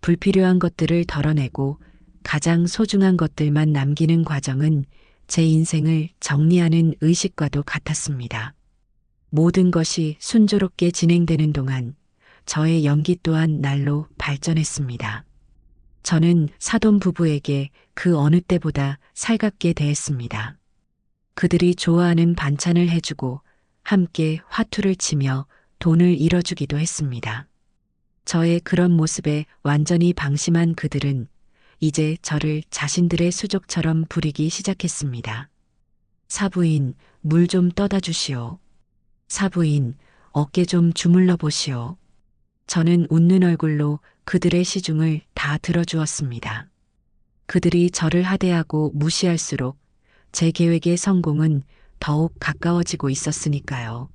불필요한 것들을 덜어내고 가장 소중한 것들만 남기는 과정은 제 인생을 정리하는 의식과도 같았습니다. 모든 것이 순조롭게 진행되는 동안 저의 연기 또한 날로 발전했습니다. 저는 사돈 부부에게 그 어느 때보다 살갑게 대했습니다. 그들이 좋아하는 반찬을 해주고 함께 화투를 치며 돈을 잃어주기도 했습니다. 저의 그런 모습에 완전히 방심한 그들은 이제 저를 자신들의 수족처럼 부리기 시작했습니다. 사부인, 물 좀 떠다 주시오. 사부인, 어깨 좀 주물러 보시오. 저는 웃는 얼굴로 그들의 시중을 다 들어주었습니다. 그들이 저를 하대하고 무시할수록 제 계획의 성공은 더욱 가까워지고 있었으니까요.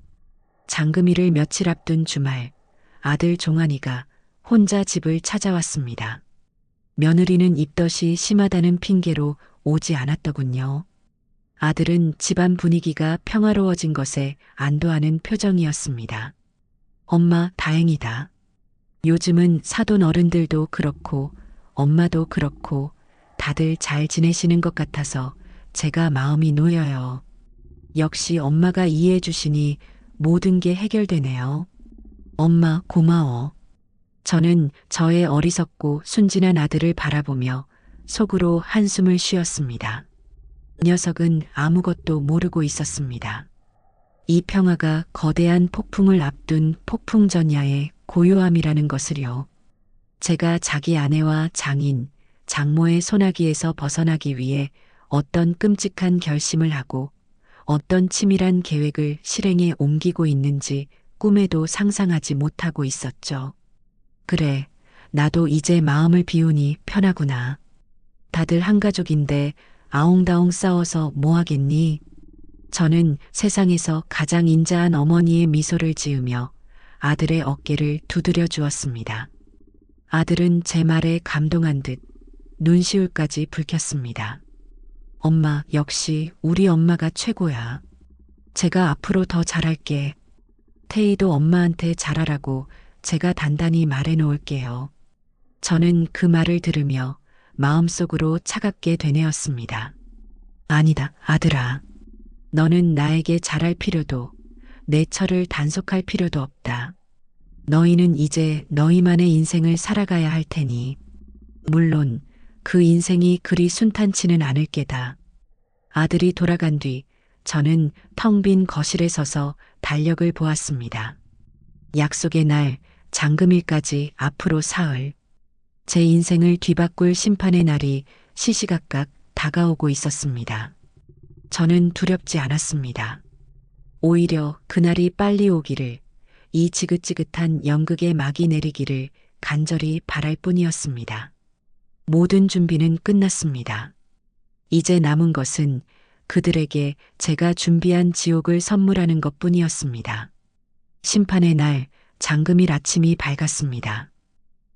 장금이를 며칠 앞둔 주말, 아들 종환이가 혼자 집을 찾아왔습니다. 며느리는 입덧이 심하다는 핑계로 오지 않았더군요. 아들은 집안 분위기가 평화로워진 것에 안도하는 표정이었습니다. 엄마, 다행이다. 요즘은 사돈 어른들도 그렇고 엄마도 그렇고 다들 잘 지내시는 것 같아서 제가 마음이 놓여요. 역시 엄마가 이해해 주시니 모든 게 해결되네요. 엄마, 고마워. 저는 저의 어리석고 순진한 아들을 바라보며 속으로 한숨을 쉬었습니다. 녀석은 아무것도 모르고 있었습니다. 이 평화가 거대한 폭풍을 앞둔 폭풍전야의 고요함이라는 것을요. 제가 자기 아내와 장인, 장모의 소나기에서 벗어나기 위해 어떤 끔찍한 결심을 하고 어떤 치밀한 계획을 실행에 옮기고 있는지 꿈에도 상상하지 못하고 있었죠. 그래, 나도 이제 마음을 비우니 편하구나. 다들 한 가족인데 아웅다웅 싸워서 뭐하겠니? 저는 세상에서 가장 인자한 어머니의 미소를 지으며 아들의 어깨를 두드려 주었습니다. 아들은 제 말에 감동한 듯 눈시울까지 붉혔습니다. 엄마, 역시 우리 엄마가 최고야. 제가 앞으로 더 잘할게. 태희도 엄마한테 잘하라고 제가 단단히 말해 놓을게요. 저는 그 말을 들으며 마음속으로 차갑게 되뇌었습니다. 아니다, 아들아. 너는 나에게 잘할 필요도 내 철을 단속할 필요도 없다. 너희는 이제 너희만의 인생을 살아가야 할 테니 물론 그 인생이 그리 순탄치는 않을 게다. 아들이 돌아간 뒤 저는 텅 빈 거실에 서서 달력을 보았습니다. 약속의 날, 장금일까지 앞으로 사흘. 제 인생을 뒤바꿀 심판의 날이 시시각각 다가오고 있었습니다. 저는 두렵지 않았습니다. 오히려 그날이 빨리 오기를, 이 지긋지긋한 연극의 막이 내리기를 간절히 바랄 뿐이었습니다. 모든 준비는 끝났습니다. 이제 남은 것은 그들에게 제가 준비한 지옥을 선물하는 것뿐이었습니다. 심판의 날, 장금일 아침이 밝았습니다.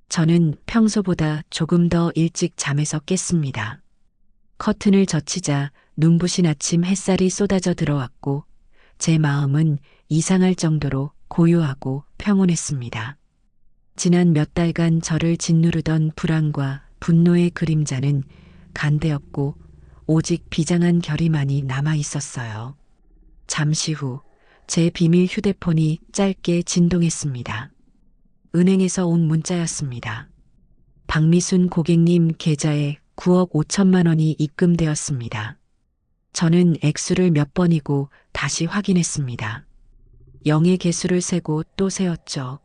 저는 평소보다 조금 더 일찍 잠에서 깼습니다. 커튼을 젖히자 눈부신 아침 햇살이 쏟아져 들어왔고 제 마음은 이상할 정도로 고요하고 평온했습니다. 지난 몇 달간 저를 짓누르던 불안과 분노의 그림자는 간대었고 오직 비장한 결의만이 남아 있었어요. 잠시 후 제 비밀 휴대폰이 짧게 진동했습니다. 은행에서 온 문자였습니다. 박미순 고객님 계좌에 9억 5천만 원이 입금되었습니다. 저는 액수를 몇 번이고 다시 확인했습니다. 0의 개수를 세고 또 세었죠.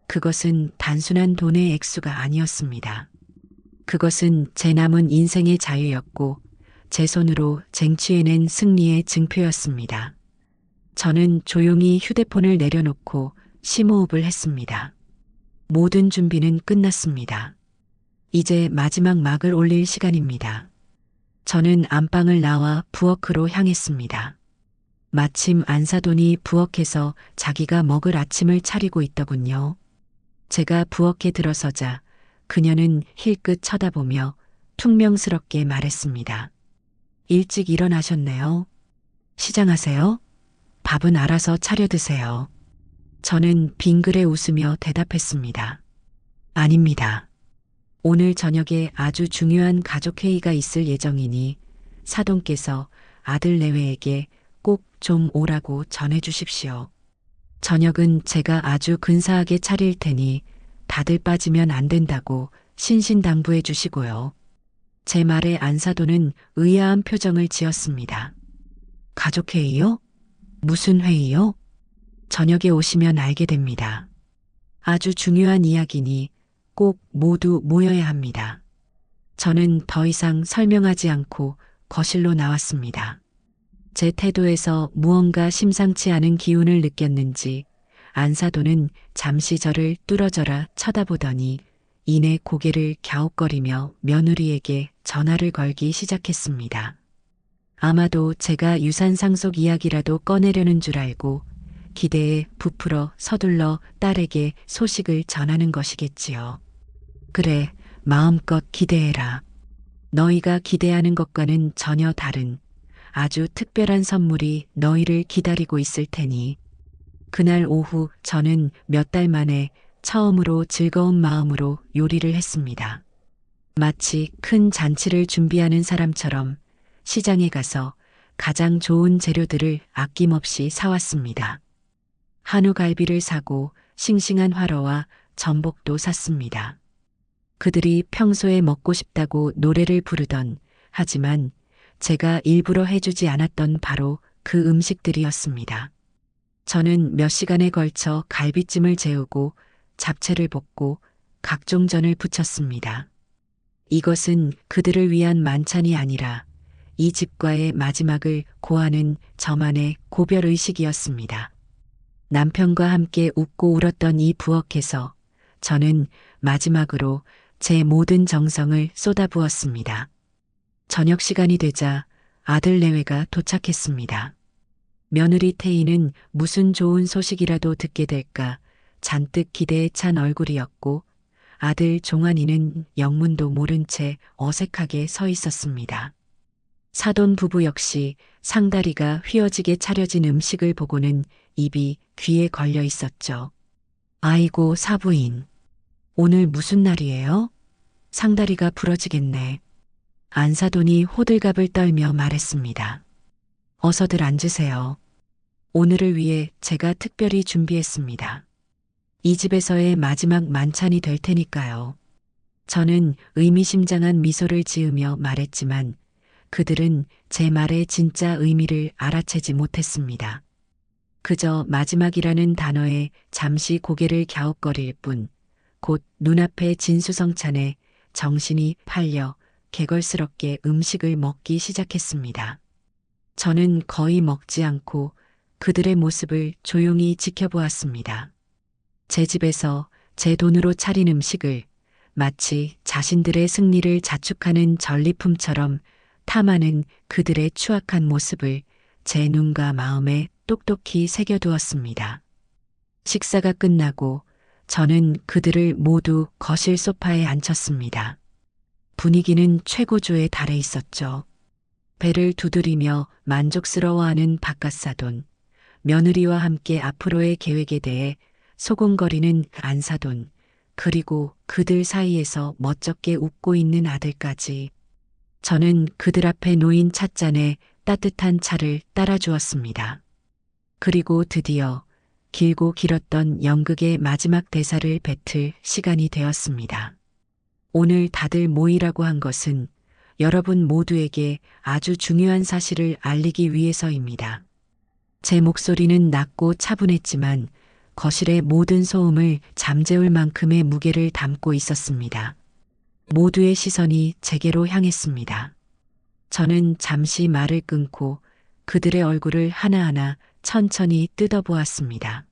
그것은 단순한 돈의 액수가 아니었습니다. 그것은 제 남은 인생의 자유였고 제 손으로 쟁취해낸 승리의 증표였습니다. 저는 조용히 휴대폰을 내려놓고 심호흡을 했습니다. 모든 준비는 끝났습니다. 이제 마지막 막을 올릴 시간입니다. 저는 안방을 나와 부엌으로 향했습니다. 마침 안사돈이 부엌에서 자기가 먹을 아침을 차리고 있더군요. 제가 부엌에 들어서자 그녀는 힐끗 쳐다보며 퉁명스럽게 말했습니다. 일찍 일어나셨네요. 시장하세요? 밥은 알아서 차려 드세요. 저는 빙그레 웃으며 대답했습니다. 아닙니다. 오늘 저녁에 아주 중요한 가족회의가 있을 예정이니 사돈께서 아들 내외에게 꼭 좀 오라고 전해 주십시오. 저녁은 제가 아주 근사하게 차릴 테니 다들 빠지면 안 된다고 신신당부해 주시고요. 제 말에 안사돈은 의아한 표정을 지었습니다. 가족회의요? 무슨 회의요? 저녁에 오시면 알게 됩니다. 아주 중요한 이야기니 꼭 모두 모여야 합니다. 저는 더 이상 설명하지 않고 거실로 나왔습니다. 제 태도에서 무언가 심상치 않은 기운을 느꼈는지 안사돈은 잠시 저를 뚫어져라 쳐다보더니 이내 고개를 갸웃거리며 며느리에게 전화를 걸기 시작했습니다. 아마도 제가 유산상속 이야기라도 꺼내려는 줄 알고 기대에 부풀어 서둘러 딸에게 소식을 전하는 것이겠지요. 그래, 마음껏 기대해라. 너희가 기대하는 것과는 전혀 다른 아주 특별한 선물이 너희를 기다리고 있을 테니. 그날 오후 저는 몇 달 만에 처음으로 즐거운 마음으로 요리를 했습니다. 마치 큰 잔치를 준비하는 사람처럼 시장에 가서 가장 좋은 재료들을 아낌없이 사왔습니다. 한우갈비를 사고 싱싱한 화로와 전복도 샀습니다. 그들이 평소에 먹고 싶다고 노래를 부르던 하지만 제가 일부러 해주지 않았던 바로 그 음식들이었습니다. 저는 몇 시간에 걸쳐 갈비찜을 재우고 잡채를 볶고 각종 전을 부쳤습니다. 이것은 그들을 위한 만찬이 아니라 이 집과의 마지막을 고하는 저만의 고별의식이었습니다. 남편과 함께 웃고 울었던 이 부엌에서 저는 마지막으로 제 모든 정성을 쏟아부었습니다. 저녁 시간이 되자 아들 내외가 도착했습니다. 며느리 태희는 무슨 좋은 소식이라도 듣게 될까 잔뜩 기대에 찬 얼굴이었고 아들 종환이는 영문도 모른 채 어색하게 서 있었습니다. 사돈 부부 역시 상다리가 휘어지게 차려진 음식을 보고는 입이 귀에 걸려 있었죠. 아이고 사부인, 오늘 무슨 날이에요? 상다리가 부러지겠네. 안사돈이 호들갑을 떨며 말했습니다. 어서들 앉으세요. 오늘을 위해 제가 특별히 준비했습니다. 이 집에서의 마지막 만찬이 될 테니까요. 저는 의미심장한 미소를 지으며 말했지만 그들은 제 말의 진짜 의미를 알아채지 못했습니다. 그저 마지막이라는 단어에 잠시 고개를 갸웃거릴 뿐 곧 눈앞의 진수성찬에 정신이 팔려 개걸스럽게 음식을 먹기 시작했습니다. 저는 거의 먹지 않고 그들의 모습을 조용히 지켜보았습니다. 제 집에서 제 돈으로 차린 음식을 마치 자신들의 승리를 자축하는 전리품처럼 탐하는 그들의 추악한 모습을 제 눈과 마음에 똑똑히 새겨두었습니다. 식사가 끝나고 저는 그들을 모두 거실 소파에 앉혔습니다. 분위기는 최고조에 달해 있었죠. 배를 두드리며 만족스러워하는 바깥사돈, 며느리와 함께 앞으로의 계획에 대해 소곤거리는 안사돈, 그리고 그들 사이에서 멋쩍게 웃고 있는 아들까지. 저는 그들 앞에 놓인 찻잔에 따뜻한 차를 따라주었습니다. 그리고 드디어 길고 길었던 연극의 마지막 대사를 뱉을 시간이 되었습니다. 오늘 다들 모이라고 한 것은 여러분 모두에게 아주 중요한 사실을 알리기 위해서입니다. 제 목소리는 낮고 차분했지만 거실의 모든 소음을 잠재울 만큼의 무게를 담고 있었습니다. 모두의 시선이 제게로 향했습니다. 저는 잠시 말을 끊고 그들의 얼굴을 하나하나 천천히 뜯어보았습니다.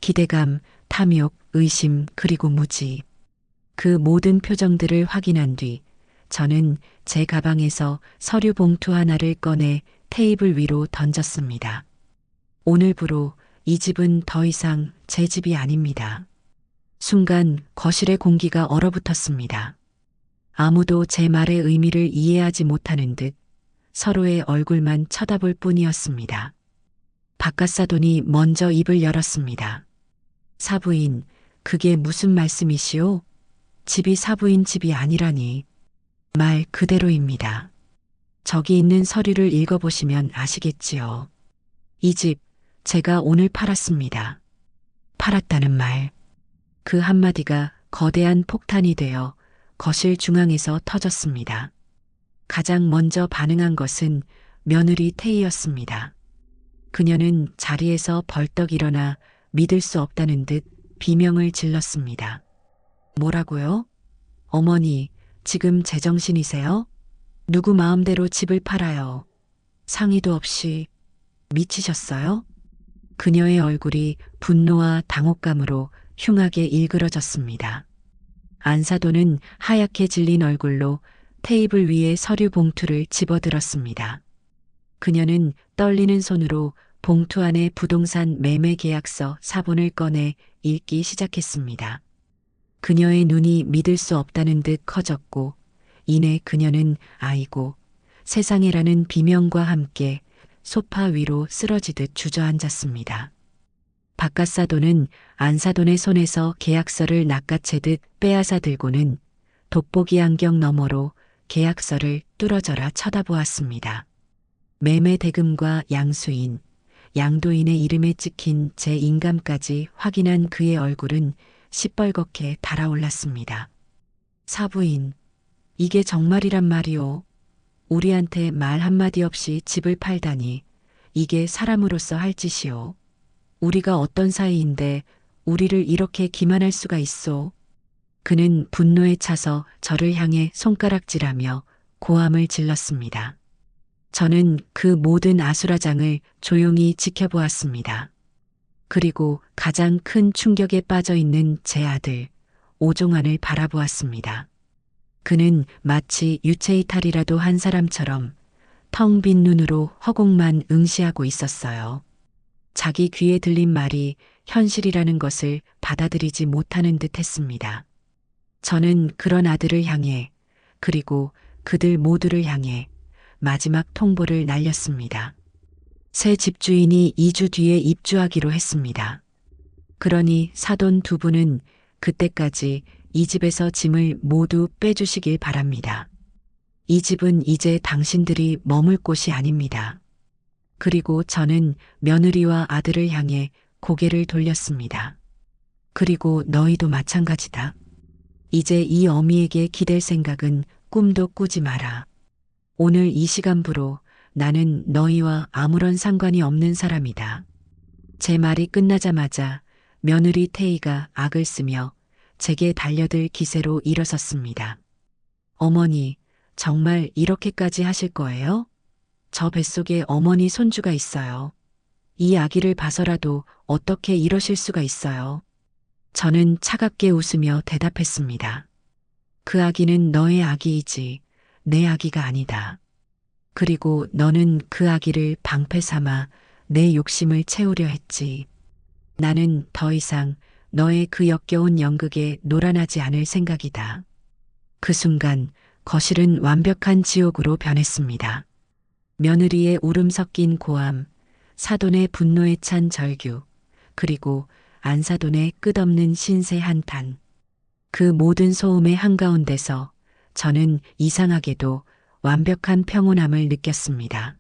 기대감, 탐욕, 의심, 그리고 무지. 그 모든 표정들을 확인한 뒤 저는 제 가방에서 서류 봉투 하나를 꺼내 테이블 위로 던졌습니다. 오늘부로 이 집은 더 이상 제 집이 아닙니다. 순간 거실의 공기가 얼어붙었습니다. 아무도 제 말의 의미를 이해하지 못하는 듯 서로의 얼굴만 쳐다볼 뿐이었습니다. 바깥사돈이 먼저 입을 열었습니다. 사부인, 그게 무슨 말씀이시오? 집이 사부인 집이 아니라니. 말 그대로입니다. 저기 있는 서류를 읽어보시면 아시겠지요. 이 집, 제가 오늘 팔았습니다. 팔았다는 말. 그 한마디가 거대한 폭탄이 되어 거실 중앙에서 터졌습니다. 가장 먼저 반응한 것은 며느리 태희였습니다. 그녀는 자리에서 벌떡 일어나 믿을 수 없다는 듯 비명을 질렀습니다. 뭐라고요? 어머니, 지금 제정신이세요? 누구 마음대로 집을 팔아요. 상의도 없이. 미치셨어요? 그녀의 얼굴이 분노와 당혹감으로 흉하게 일그러졌습니다. 안사돈은 하얗게 질린 얼굴로 테이블 위에 서류 봉투를 집어들었습니다. 그녀는 떨리는 손으로 봉투 안에 부동산 매매 계약서 사본을 꺼내 읽기 시작했습니다. 그녀의 눈이 믿을 수 없다는 듯 커졌고 이내 그녀는 아이고 세상에라는 비명과 함께 소파 위로 쓰러지듯 주저앉았습니다. 바깥사돈은 안사돈의 손에서 계약서를 낚아채듯 빼앗아 들고는 돋보기 안경 너머로 계약서를 뚫어져라 쳐다보았습니다. 매매 대금과 양수인, 양도인의 이름에 찍힌 제 인감까지 확인한 그의 얼굴은 시뻘겋게 달아올랐습니다. 사부인, 이게 정말이란 말이오. 우리한테 말 한마디 없이 집을 팔다니 이게 사람으로서 할 짓이오. 우리가 어떤 사이인데 우리를 이렇게 기만할 수가 있소. 그는 분노에 차서 저를 향해 손가락질하며 고함을 질렀습니다. 저는 그 모든 아수라장을 조용히 지켜보았습니다. 그리고 가장 큰 충격에 빠져 있는 제 아들, 오종환을 바라보았습니다. 그는 마치 유체이탈이라도 한 사람처럼 텅 빈 눈으로 허공만 응시하고 있었어요. 자기 귀에 들린 말이 현실이라는 것을 받아들이지 못하는 듯 했습니다. 저는 그런 아들을 향해 그리고 그들 모두를 향해 마지막 통보를 날렸습니다. 새 집주인이 2주 뒤에 입주하기로 했습니다. 그러니 사돈 두 분은 그때까지 이 집에서 짐을 모두 빼주시길 바랍니다. 이 집은 이제 당신들이 머물 곳이 아닙니다. 그리고 저는 며느리와 아들을 향해 고개를 돌렸습니다. 그리고 너희도 마찬가지다. 이제 이 어미에게 기댈 생각은 꿈도 꾸지 마라. 오늘 이 시간부로 나는 너희와 아무런 상관이 없는 사람이다. 제 말이 끝나자마자 며느리 태희가 악을 쓰며 제게 달려들 기세로 일어섰습니다. 어머니, 정말 이렇게까지 하실 거예요? 저 뱃속에 어머니 손주가 있어요. 이 아기를 봐서라도 어떻게 이러실 수가 있어요? 저는 차갑게 웃으며 대답했습니다. 그 아기는 너의 아기이지 내 아기가 아니다. 그리고 너는 그 아기를 방패 삼아 내 욕심을 채우려 했지. 나는 더 이상 너의 그 역겨운 연극에 놀아나지 않을 생각이다. 그 순간 거실은 완벽한 지옥으로 변했습니다. 며느리의 울음 섞인 고함, 사돈의 분노에 찬 절규, 그리고 안사돈의 끝없는 신세 한탄. 그 모든 소음의 한가운데서 저는 이상하게도 완벽한 평온함을 느꼈습니다.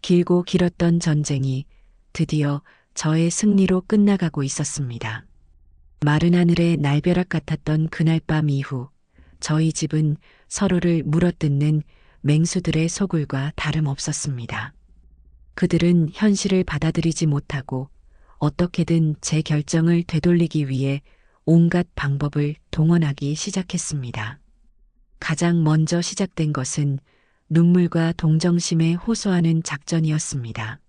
길고 길었던 전쟁이 드디어 저의 승리로 끝나가고 있었습니다. 마른 하늘의 날벼락 같았던 그날 밤 이후 저희 집은 서로를 물어뜯는 맹수들의 소굴과 다름없었습니다. 그들은 현실을 받아들이지 못하고 어떻게든 제 결정을 되돌리기 위해 온갖 방법을 동원하기 시작했습니다. 가장 먼저 시작된 것은 눈물과 동정심에 호소하는 작전이었습니다.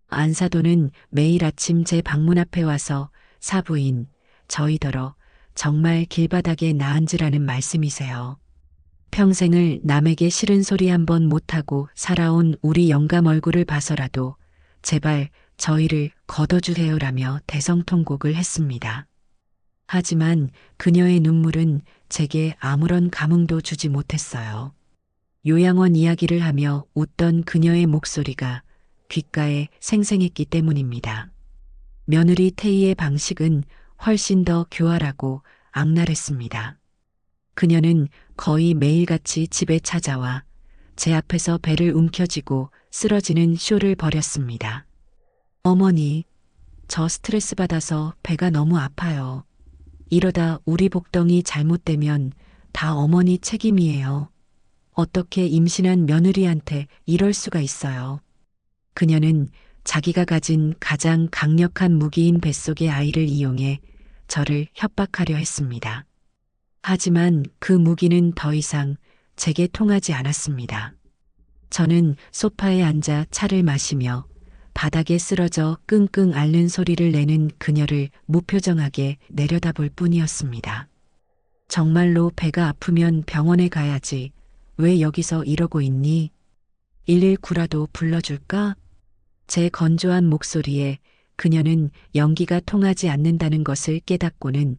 안사돈은 매일 아침 제 방문 앞에 와서 사부인, 저희더러 정말 길바닥에 나앉으라는 말씀이세요. 평생을 남에게 싫은 소리 한 번 못하고 살아온 우리 영감 얼굴을 봐서라도 제발 저희를 걷어주세요라며 대성통곡을 했습니다. 하지만 그녀의 눈물은 제게 아무런 감흥도 주지 못했어요. 요양원 이야기를 하며 웃던 그녀의 목소리가 귓가에 생생했기 때문입니다. 며느리 태희의 방식은 훨씬 더 교활하고 악랄했습니다. 그녀는 거의 매일같이 집에 찾아와 제 앞에서 배를 움켜쥐고 쓰러지는 쇼를 벌였습니다. 어머니, 저 스트레스 받아서 배가 너무 아파요. 이러다 우리 복덩이 잘못되면 다 어머니 책임이에요. 어떻게 임신한 며느리한테 이럴 수가 있어요. 그녀는 자기가 가진 가장 강력한 무기인 뱃속의 아이를 이용해 저를 협박하려 했습니다. 하지만 그 무기는 더 이상 제게 통하지 않았습니다. 저는 소파에 앉아 차를 마시며 바닥에 쓰러져 끙끙 앓는 소리를 내는 그녀를 무표정하게 내려다볼 뿐이었습니다. 정말로 배가 아프면 병원에 가야지. 왜 여기서 이러고 있니? 119라도 불러줄까? 제 건조한 목소리에 그녀는 연기가 통하지 않는다는 것을 깨닫고는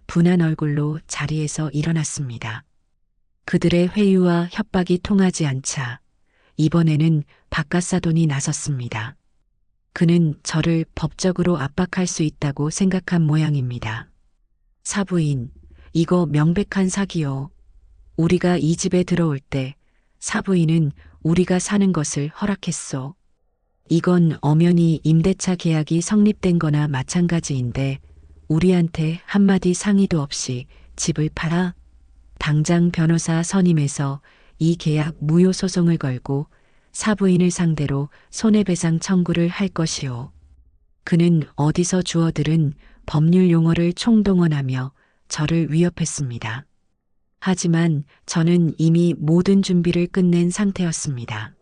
분한 얼굴로 자리에서 일어났습니다. 그들의 회유와 협박이 통하지 않자 이번에는 박갓사돈이 나섰습니다. 그는 저를 법적으로 압박할 수 있다고 생각한 모양입니다. 사부인, 이거 명백한 사기요. 우리가 이 집에 들어올 때 사부인은 우리가 사는 것을 허락했소. 이건 엄연히 임대차 계약이 성립된 거나 마찬가지인데 우리한테 한마디 상의도 없이 집을 팔아? 당장 변호사 선임해서 이 계약 무효 소송을 걸고 사부인을 상대로 손해배상 청구를 할 것이오. 그는 어디서 주워들은 법률 용어를 총동원하며 저를 위협했습니다. 하지만 저는 이미 모든 준비를 끝낸 상태였습니다.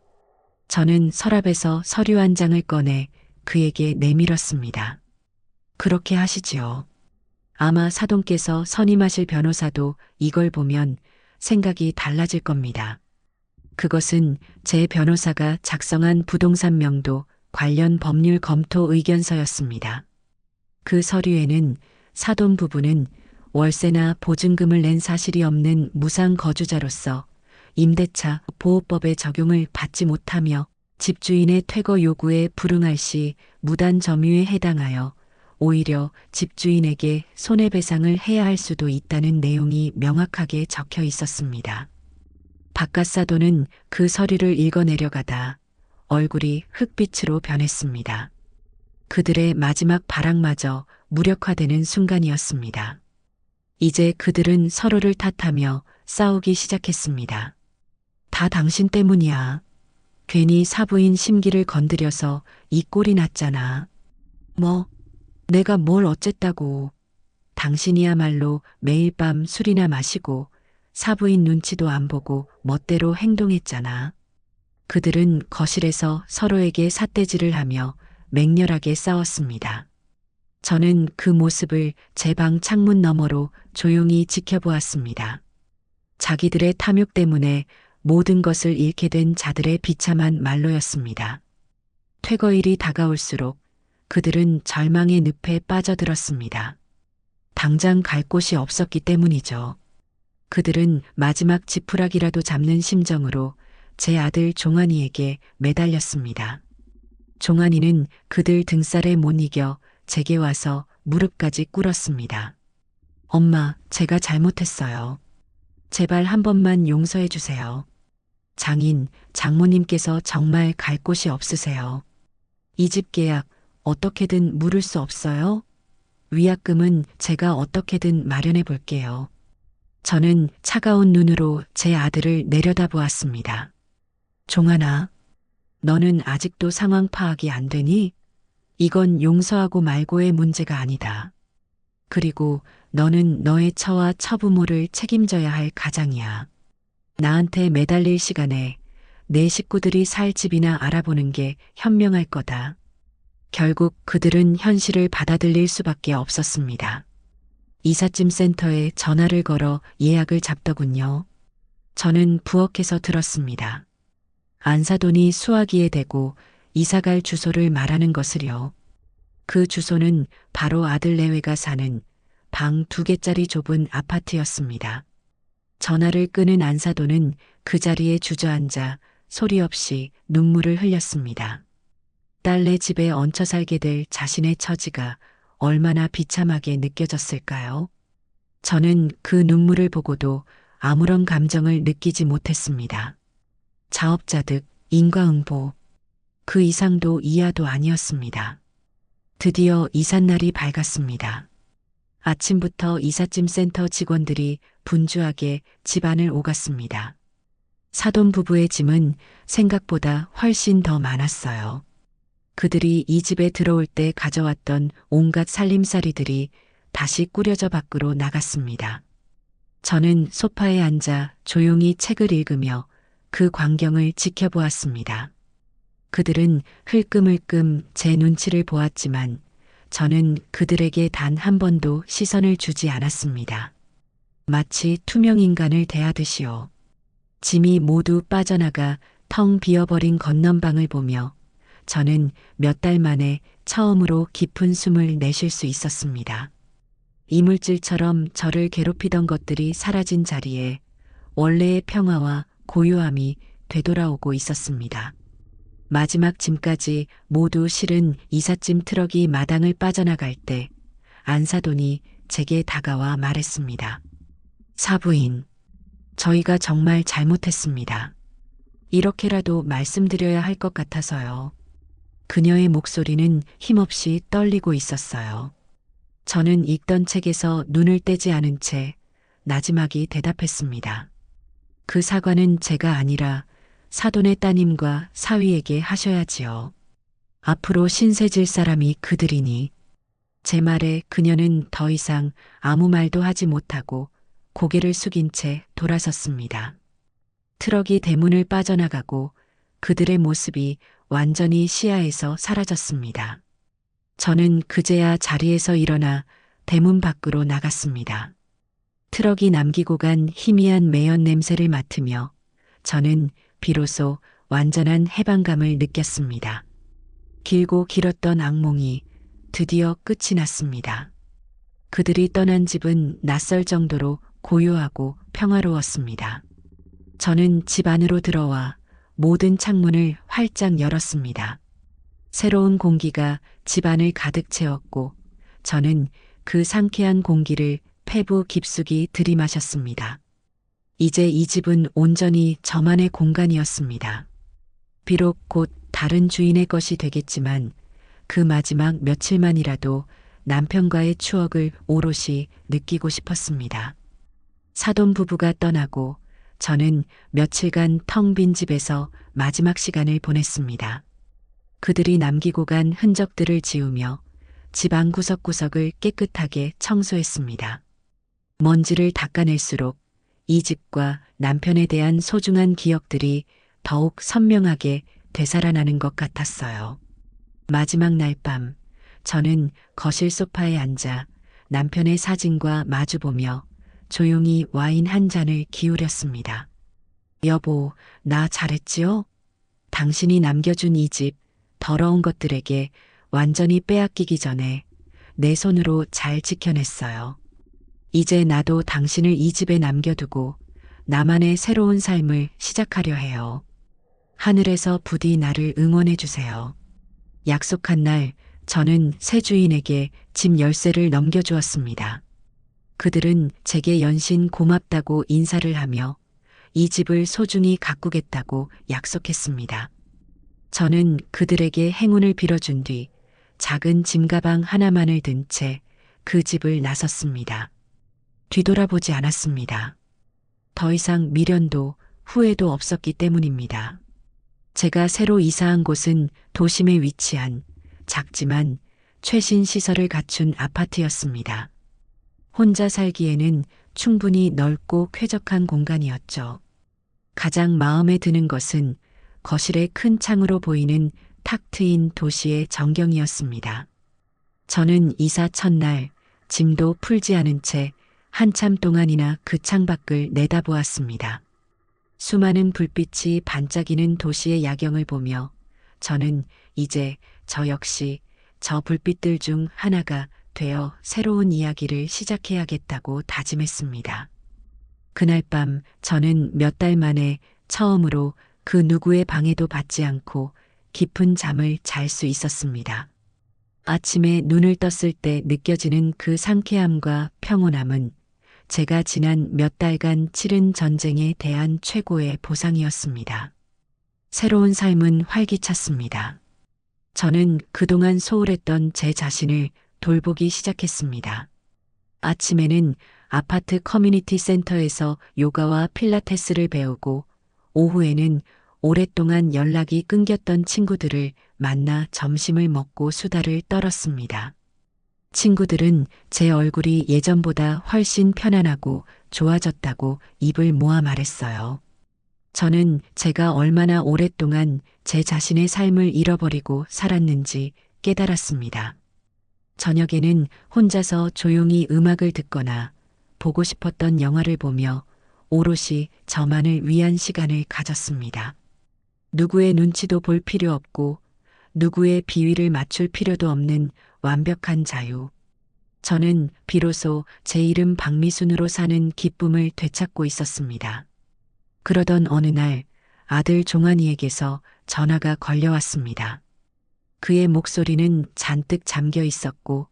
저는 서랍에서 서류 한 장을 꺼내 그에게 내밀었습니다. 그렇게 하시지요. 아마 사돈께서 선임하실 변호사도 이걸 보면 생각이 달라질 겁니다. 그것은 제 변호사가 작성한 부동산 명도 관련 법률 검토 의견서였습니다. 그 서류에는 사돈 부부는 월세나 보증금을 낸 사실이 없는 무상 거주자로서 임대차 보호법의 적용을 받지 못하며 집주인의 퇴거 요구에 불응할 시 무단 점유에 해당하여 오히려 집주인에게 손해배상을 해야 할 수도 있다는 내용이 명확하게 적혀 있었습니다. 박갓사돈은 그 서류를 읽어내려가다 얼굴이 흑빛으로 변했습니다. 그들의 마지막 발악마저 무력화되는 순간이었습니다. 이제 그들은 서로를 탓하며 싸우기 시작했습니다. 다 당신 때문이야. 괜히 사부인 심기를 건드려서 이 꼴이 났잖아. 뭐, 내가 뭘 어쨌다고. 당신이야말로 매일 밤 술이나 마시고 사부인 눈치도 안 보고 멋대로 행동했잖아. 그들은 거실에서 서로에게 삿대질을 하며 맹렬하게 싸웠습니다. 저는 그 모습을 제 방 창문 너머로 조용히 지켜보았습니다. 자기들의 탐욕 때문에 모든 것을 잃게 된 자들의 비참한 말로였습니다. 퇴거일이 다가올수록 그들은 절망의 늪에 빠져들었습니다. 당장 갈 곳이 없었기 때문이죠. 그들은 마지막 지푸라기라도 잡는 심정으로 제 아들 종환이에게 매달렸습니다. 종환이는 그들 등살에 못 이겨 제게 와서 무릎까지 꿇었습니다. 엄마, 제가 잘못했어요. 제발 한 번만 용서해 주세요. 장인, 장모님께서 정말 갈 곳이 없으세요. 이 집 계약 어떻게든 물을 수 없어요? 위약금은 제가 어떻게든 마련해 볼게요. 저는 차가운 눈으로 제 아들을 내려다보았습니다. 종환아, 너는 아직도 상황 파악이 안 되니? 이건 용서하고 말고의 문제가 아니다. 그리고 너는 너의 처와 처부모를 책임져야 할 가장이야. 나한테 매달릴 시간에 내 식구들이 살 집이나 알아보는 게 현명할 거다. 결국 그들은 현실을 받아들일 수밖에 없었습니다. 이삿짐 센터에 전화를 걸어 예약을 잡더군요. 저는 부엌에서 들었습니다. 안사돈이 수화기에 대고 이사갈 주소를 말하는 것을요. 그 주소는 바로 아들 내외가 사는 방 2개짜리 좁은 아파트였습니다. 전화를 끄는 안사돈은 그 자리에 주저앉아 소리 없이 눈물을 흘렸습니다. 딸네 집에 얹혀 살게 될 자신의 처지가 얼마나 비참하게 느껴졌을까요? 저는 그 눈물을 보고도 아무런 감정을 느끼지 못했습니다. 자업자득, 인과응보. 그 이상도 이하도 아니었습니다. 드디어 이삿날이 밝았습니다. 아침부터 이삿짐 센터 직원들이 분주하게 집안을 오갔습니다. 사돈 부부의 짐은 생각보다 훨씬 더 많았어요. 그들이 이 집에 들어올 때 가져왔던 온갖 살림살이들이 다시 꾸려져 밖으로 나갔습니다. 저는 소파에 앉아 조용히 책을 읽으며 그 광경을 지켜보았습니다. 그들은 흘끔흘끔 제 눈치를 보았지만 저는 그들에게 단 한 번도 시선을 주지 않았습니다. 마치 투명인간을 대하듯이요. 짐이 모두 빠져나가 텅 비어버린 건넌방을 보며 저는 몇 달 만에 처음으로 깊은 숨을 내쉴 수 있었습니다. 이물질처럼 저를 괴롭히던 것들이 사라진 자리에 원래의 평화와 고요함이 되돌아오고 있었습니다. 마지막 짐까지 모두 실은 이삿짐 트럭이 마당을 빠져나갈 때 안사돈이 제게 다가와 말했습니다. 사부인, 저희가 정말 잘못했습니다. 이렇게라도 말씀드려야 할 것 같아서요. 그녀의 목소리는 힘없이 떨리고 있었어요. 저는 읽던 책에서 눈을 떼지 않은 채 나지막이 대답했습니다. 그 사과는 제가 아니라 사돈의 따님과 사위에게 하셔야지요. 앞으로 신세 질 사람이 그들이니. 제 말에 그녀는 더 이상 아무 말도 하지 못하고 고개를 숙인 채 돌아섰습니다. 트럭이 대문을 빠져나가고 그들의 모습이 완전히 시야에서 사라졌습니다. 저는 그제야 자리에서 일어나 대문 밖으로 나갔습니다. 트럭이 남기고 간 희미한 매연 냄새를 맡으며 저는 비로소 완전한 해방감을 느꼈습니다. 길고 길었던 악몽이 드디어 끝이 났습니다. 그들이 떠난 집은 낯설 정도로 고요하고 평화로웠습니다. 저는 집 안으로 들어와 모든 창문을 활짝 열었습니다. 새로운 공기가 집안을 가득 채웠고 저는 그 상쾌한 공기를 폐부 깊숙이 들이마셨습니다. 이제 이 집은 온전히 저만의 공간이었습니다. 비록 곧 다른 주인의 것이 되겠지만 그 마지막 며칠만이라도 남편과의 추억을 오롯이 느끼고 싶었습니다. 사돈 부부가 떠나고 저는 며칠간 텅 빈 집에서 마지막 시간을 보냈습니다. 그들이 남기고 간 흔적들을 지우며 집안 구석구석을 깨끗하게 청소했습니다. 먼지를 닦아낼수록 이 집과 남편에 대한 소중한 기억들이 더욱 선명하게 되살아나는 것 같았어요. 마지막 날 밤, 저는 거실 소파에 앉아 남편의 사진과 마주보며 조용히 와인 한 잔을 기울였습니다. 여보, 나 잘했지요? 당신이 남겨준 이 집, 더러운 것들에게 완전히 빼앗기기 전에 내 손으로 잘 지켜냈어요. 이제 나도 당신을 이 집에 남겨두고 나만의 새로운 삶을 시작하려 해요. 하늘에서 부디 나를 응원해 주세요. 약속한 날 저는 새 주인에게 집 열쇠를 넘겨주었습니다. 그들은 제게 연신 고맙다고 인사를 하며 이 집을 소중히 가꾸겠다고 약속했습니다. 저는 그들에게 행운을 빌어준 뒤 작은 짐가방 하나만을 든 채 그 집을 나섰습니다. 뒤돌아보지 않았습니다. 더 이상 미련도 후회도 없었기 때문입니다. 제가 새로 이사한 곳은 도심에 위치한 작지만 최신 시설을 갖춘 아파트였습니다. 혼자 살기에는 충분히 넓고 쾌적한 공간이었죠. 가장 마음에 드는 것은 거실의 큰 창으로 보이는 탁 트인 도시의 전경이었습니다. 저는 이사 첫날 짐도 풀지 않은 채 한참 동안이나 그 창밖을 내다보았습니다. 수많은 불빛이 반짝이는 도시의 야경을 보며 저는 이제 저 역시 저 불빛들 중 하나가 되어 새로운 이야기를 시작해야겠다고 다짐했습니다. 그날 밤 저는 몇 달 만에 처음으로 그 누구의 방해도 받지 않고 깊은 잠을 잘 수 있었습니다. 아침에 눈을 떴을 때 느껴지는 그 상쾌함과 평온함은 제가 지난 몇 달간 치른 전쟁에 대한 최고의 보상이었습니다. 새로운 삶은 활기찼습니다. 저는 그동안 소홀했던 제 자신을 돌보기 시작했습니다. 아침에는 아파트 커뮤니티 센터에서 요가와 필라테스를 배우고 오후에는 오랫동안 연락이 끊겼던 친구들을 만나 점심을 먹고 수다를 떨었습니다. 친구들은 제 얼굴이 예전보다 훨씬 편안하고 좋아졌다고 입을 모아 말했어요. 저는 제가 얼마나 오랫동안 제 자신의 삶을 잃어버리고 살았는지 깨달았습니다. 저녁에는 혼자서 조용히 음악을 듣거나 보고 싶었던 영화를 보며 오롯이 저만을 위한 시간을 가졌습니다. 누구의 눈치도 볼 필요 없고 누구의 비위를 맞출 필요도 없는 완벽한 자유. 저는 비로소 제 이름 박미순으로 사는 기쁨을 되찾고 있었습니다. 그러던 어느 날 아들 종환이에게서 전화가 걸려왔습니다. 그의 목소리는 잔뜩 잠겨 있었고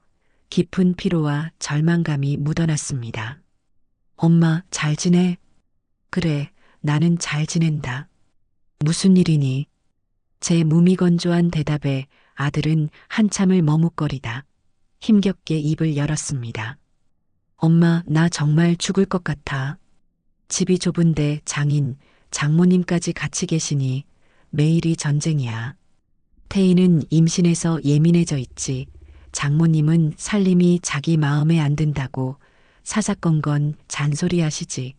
깊은 피로와 절망감이 묻어났습니다. 엄마, 잘 지내? 그래, 나는 잘 지낸다. 무슨 일이니? 제 무미건조한 대답에 아들은 한참을 머뭇거리다 힘겹게 입을 열었습니다. 엄마, 나 정말 죽을 것 같아. 집이 좁은데 장모님까지 같이 계시니 매일이 전쟁이야. 태희는 임신해서 예민해져 있지. 장모님은 살림이 자기 마음에 안 든다고 사사건건 잔소리하시지.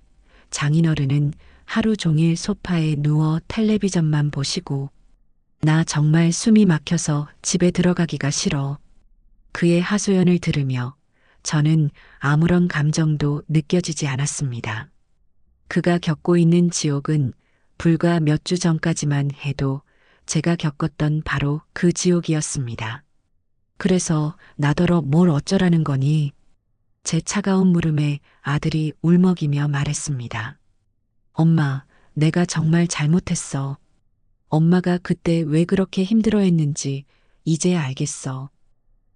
장인어른은 하루 종일 소파에 누워 텔레비전만 보시고. 나 정말 숨이 막혀서 집에 들어가기가 싫어. 그의 하소연을 들으며 저는 아무런 감정도 느껴지지 않았습니다. 그가 겪고 있는 지옥은 불과 몇 주 전까지만 해도 제가 겪었던 바로 그 지옥이었습니다. 그래서 나더러 뭘 어쩌라는 거니? 제 차가운 물음에 아들이 울먹이며 말했습니다. 엄마, 내가 정말 잘못했어. 엄마가 그때 왜 그렇게 힘들어했는지 이제야 알겠어.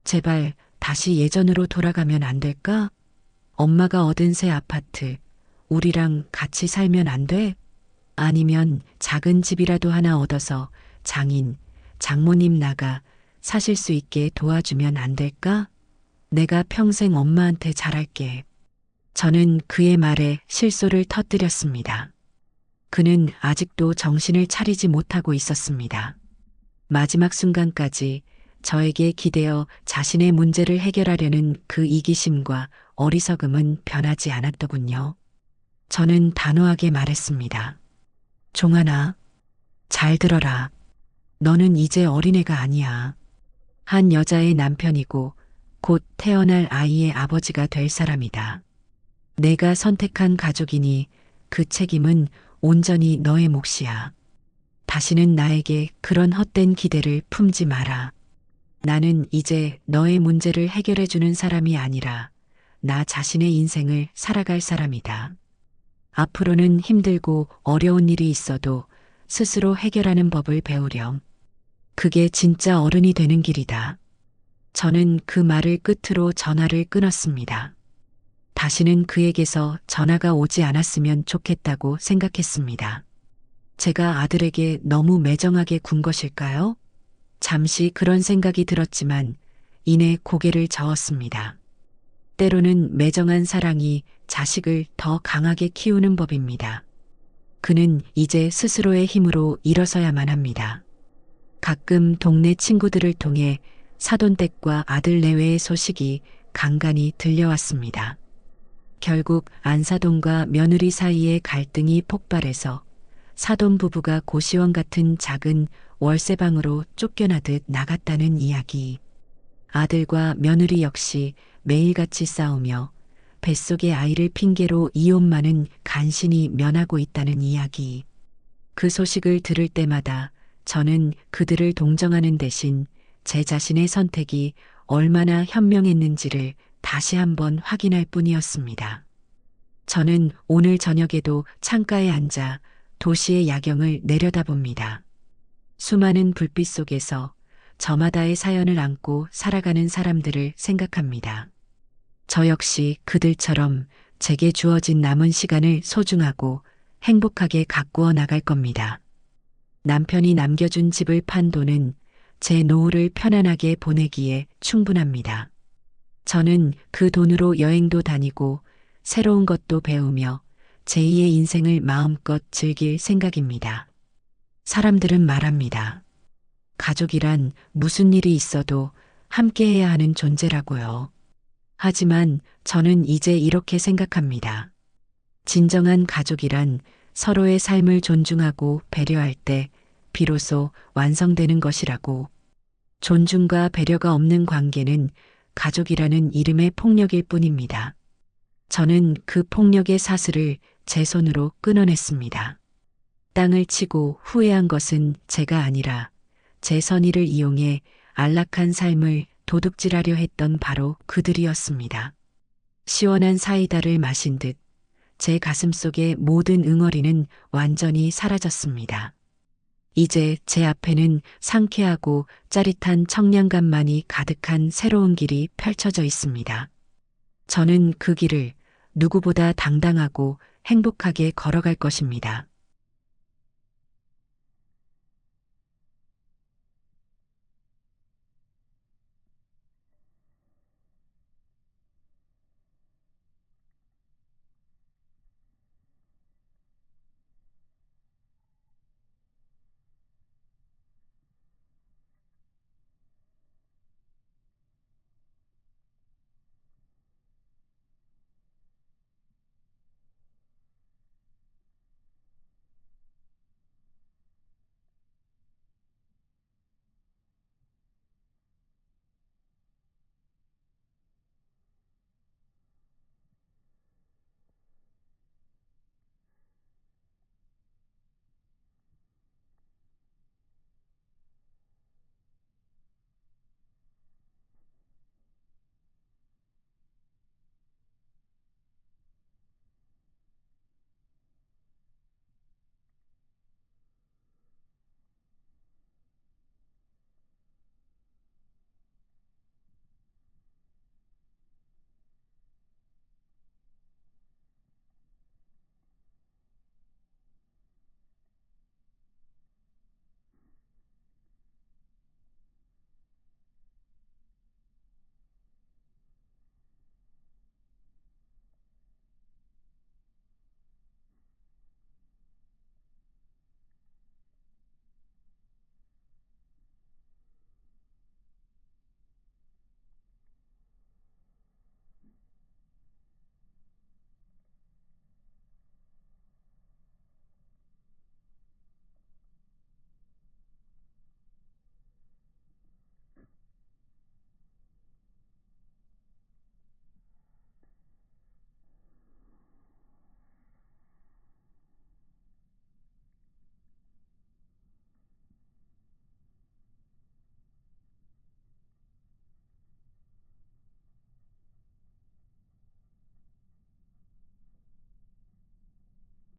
제발 다시 예전으로 돌아가면 안 될까? 엄마가 얻은 새 아파트, 우리랑 같이 살면 안 돼? 아니면 작은 집이라도 하나 얻어서 장모님 나가 사실 수 있게 도와주면 안 될까? 내가 평생 엄마한테 잘할게. 저는 그의 말에 실소를 터뜨렸습니다. 그는 아직도 정신을 차리지 못하고 있었습니다. 마지막 순간까지 저에게 기대어 자신의 문제를 해결하려는 그 이기심과 어리석음은 변하지 않았더군요. 저는 단호하게 말했습니다. 종환아, 잘 들어라. 너는 이제 어린애가 아니야. 한 여자의 남편이고 곧 태어날 아이의 아버지가 될 사람이다. 내가 선택한 가족이니 그 책임은 온전히 너의 몫이야. 다시는 나에게 그런 헛된 기대를 품지 마라. 나는 이제 너의 문제를 해결해주는 사람이 아니라 나 자신의 인생을 살아갈 사람이다. 앞으로는 힘들고 어려운 일이 있어도 스스로 해결하는 법을 배우렴. 그게 진짜 어른이 되는 길이다. 저는 그 말을 끝으로 전화를 끊었습니다. 다시는 그에게서 전화가 오지 않았으면 좋겠다고 생각했습니다. 제가 아들에게 너무 매정하게 군 것일까요? 잠시 그런 생각이 들었지만 이내 고개를 저었습니다. 때로는 매정한 사랑이 자식을 더 강하게 키우는 법입니다. 그는 이제 스스로의 힘으로 일어서야만 합니다. 가끔 동네 친구들을 통해 사돈댁과 아들 내외의 소식이 간간히 들려왔습니다. 결국 안사돈과 며느리 사이의 갈등이 폭발해서 사돈 부부가 고시원 같은 작은 월세방으로 쫓겨나듯 나갔다는 이야기. 아들과 며느리 역시 매일같이 싸우며 뱃속의 아이를 핑계로 이혼만은 간신히 면하고 있다는 이야기. 그 소식을 들을 때마다 저는 그들을 동정하는 대신 제 자신의 선택이 얼마나 현명했는지를 다시 한번 확인할 뿐이었습니다. 저는 오늘 저녁에도 창가에 앉아 도시의 야경을 내려다봅니다. 수많은 불빛 속에서 저마다의 사연을 안고 살아가는 사람들을 생각합니다. 저 역시 그들처럼 제게 주어진 남은 시간을 소중하고 행복하게 가꾸어 나갈 겁니다. 남편이 남겨준 집을 판 돈은 제 노후를 편안하게 보내기에 충분합니다. 저는 그 돈으로 여행도 다니고 새로운 것도 배우며 제2의 인생을 마음껏 즐길 생각입니다. 사람들은 말합니다. 가족이란 무슨 일이 있어도 함께해야 하는 존재라고요. 하지만 저는 이제 이렇게 생각합니다. 진정한 가족이란 서로의 삶을 존중하고 배려할 때 비로소 완성되는 것이라고. 존중과 배려가 없는 관계는 가족이라는 이름의 폭력일 뿐입니다. 저는 그 폭력의 사슬을 제 손으로 끊어냈습니다. 땅을 치고 후회한 것은 제가 아니라 제 선의를 이용해 안락한 삶을 도둑질하려 했던 바로 그들이었습니다. 시원한 사이다를 마신 듯 제 가슴 속의 모든 응어리는 완전히 사라졌습니다. 이제 제 앞에는 상쾌하고 짜릿한 청량감만이 가득한 새로운 길이 펼쳐져 있습니다. 저는 그 길을 누구보다 당당하고 행복하게 걸어갈 것입니다.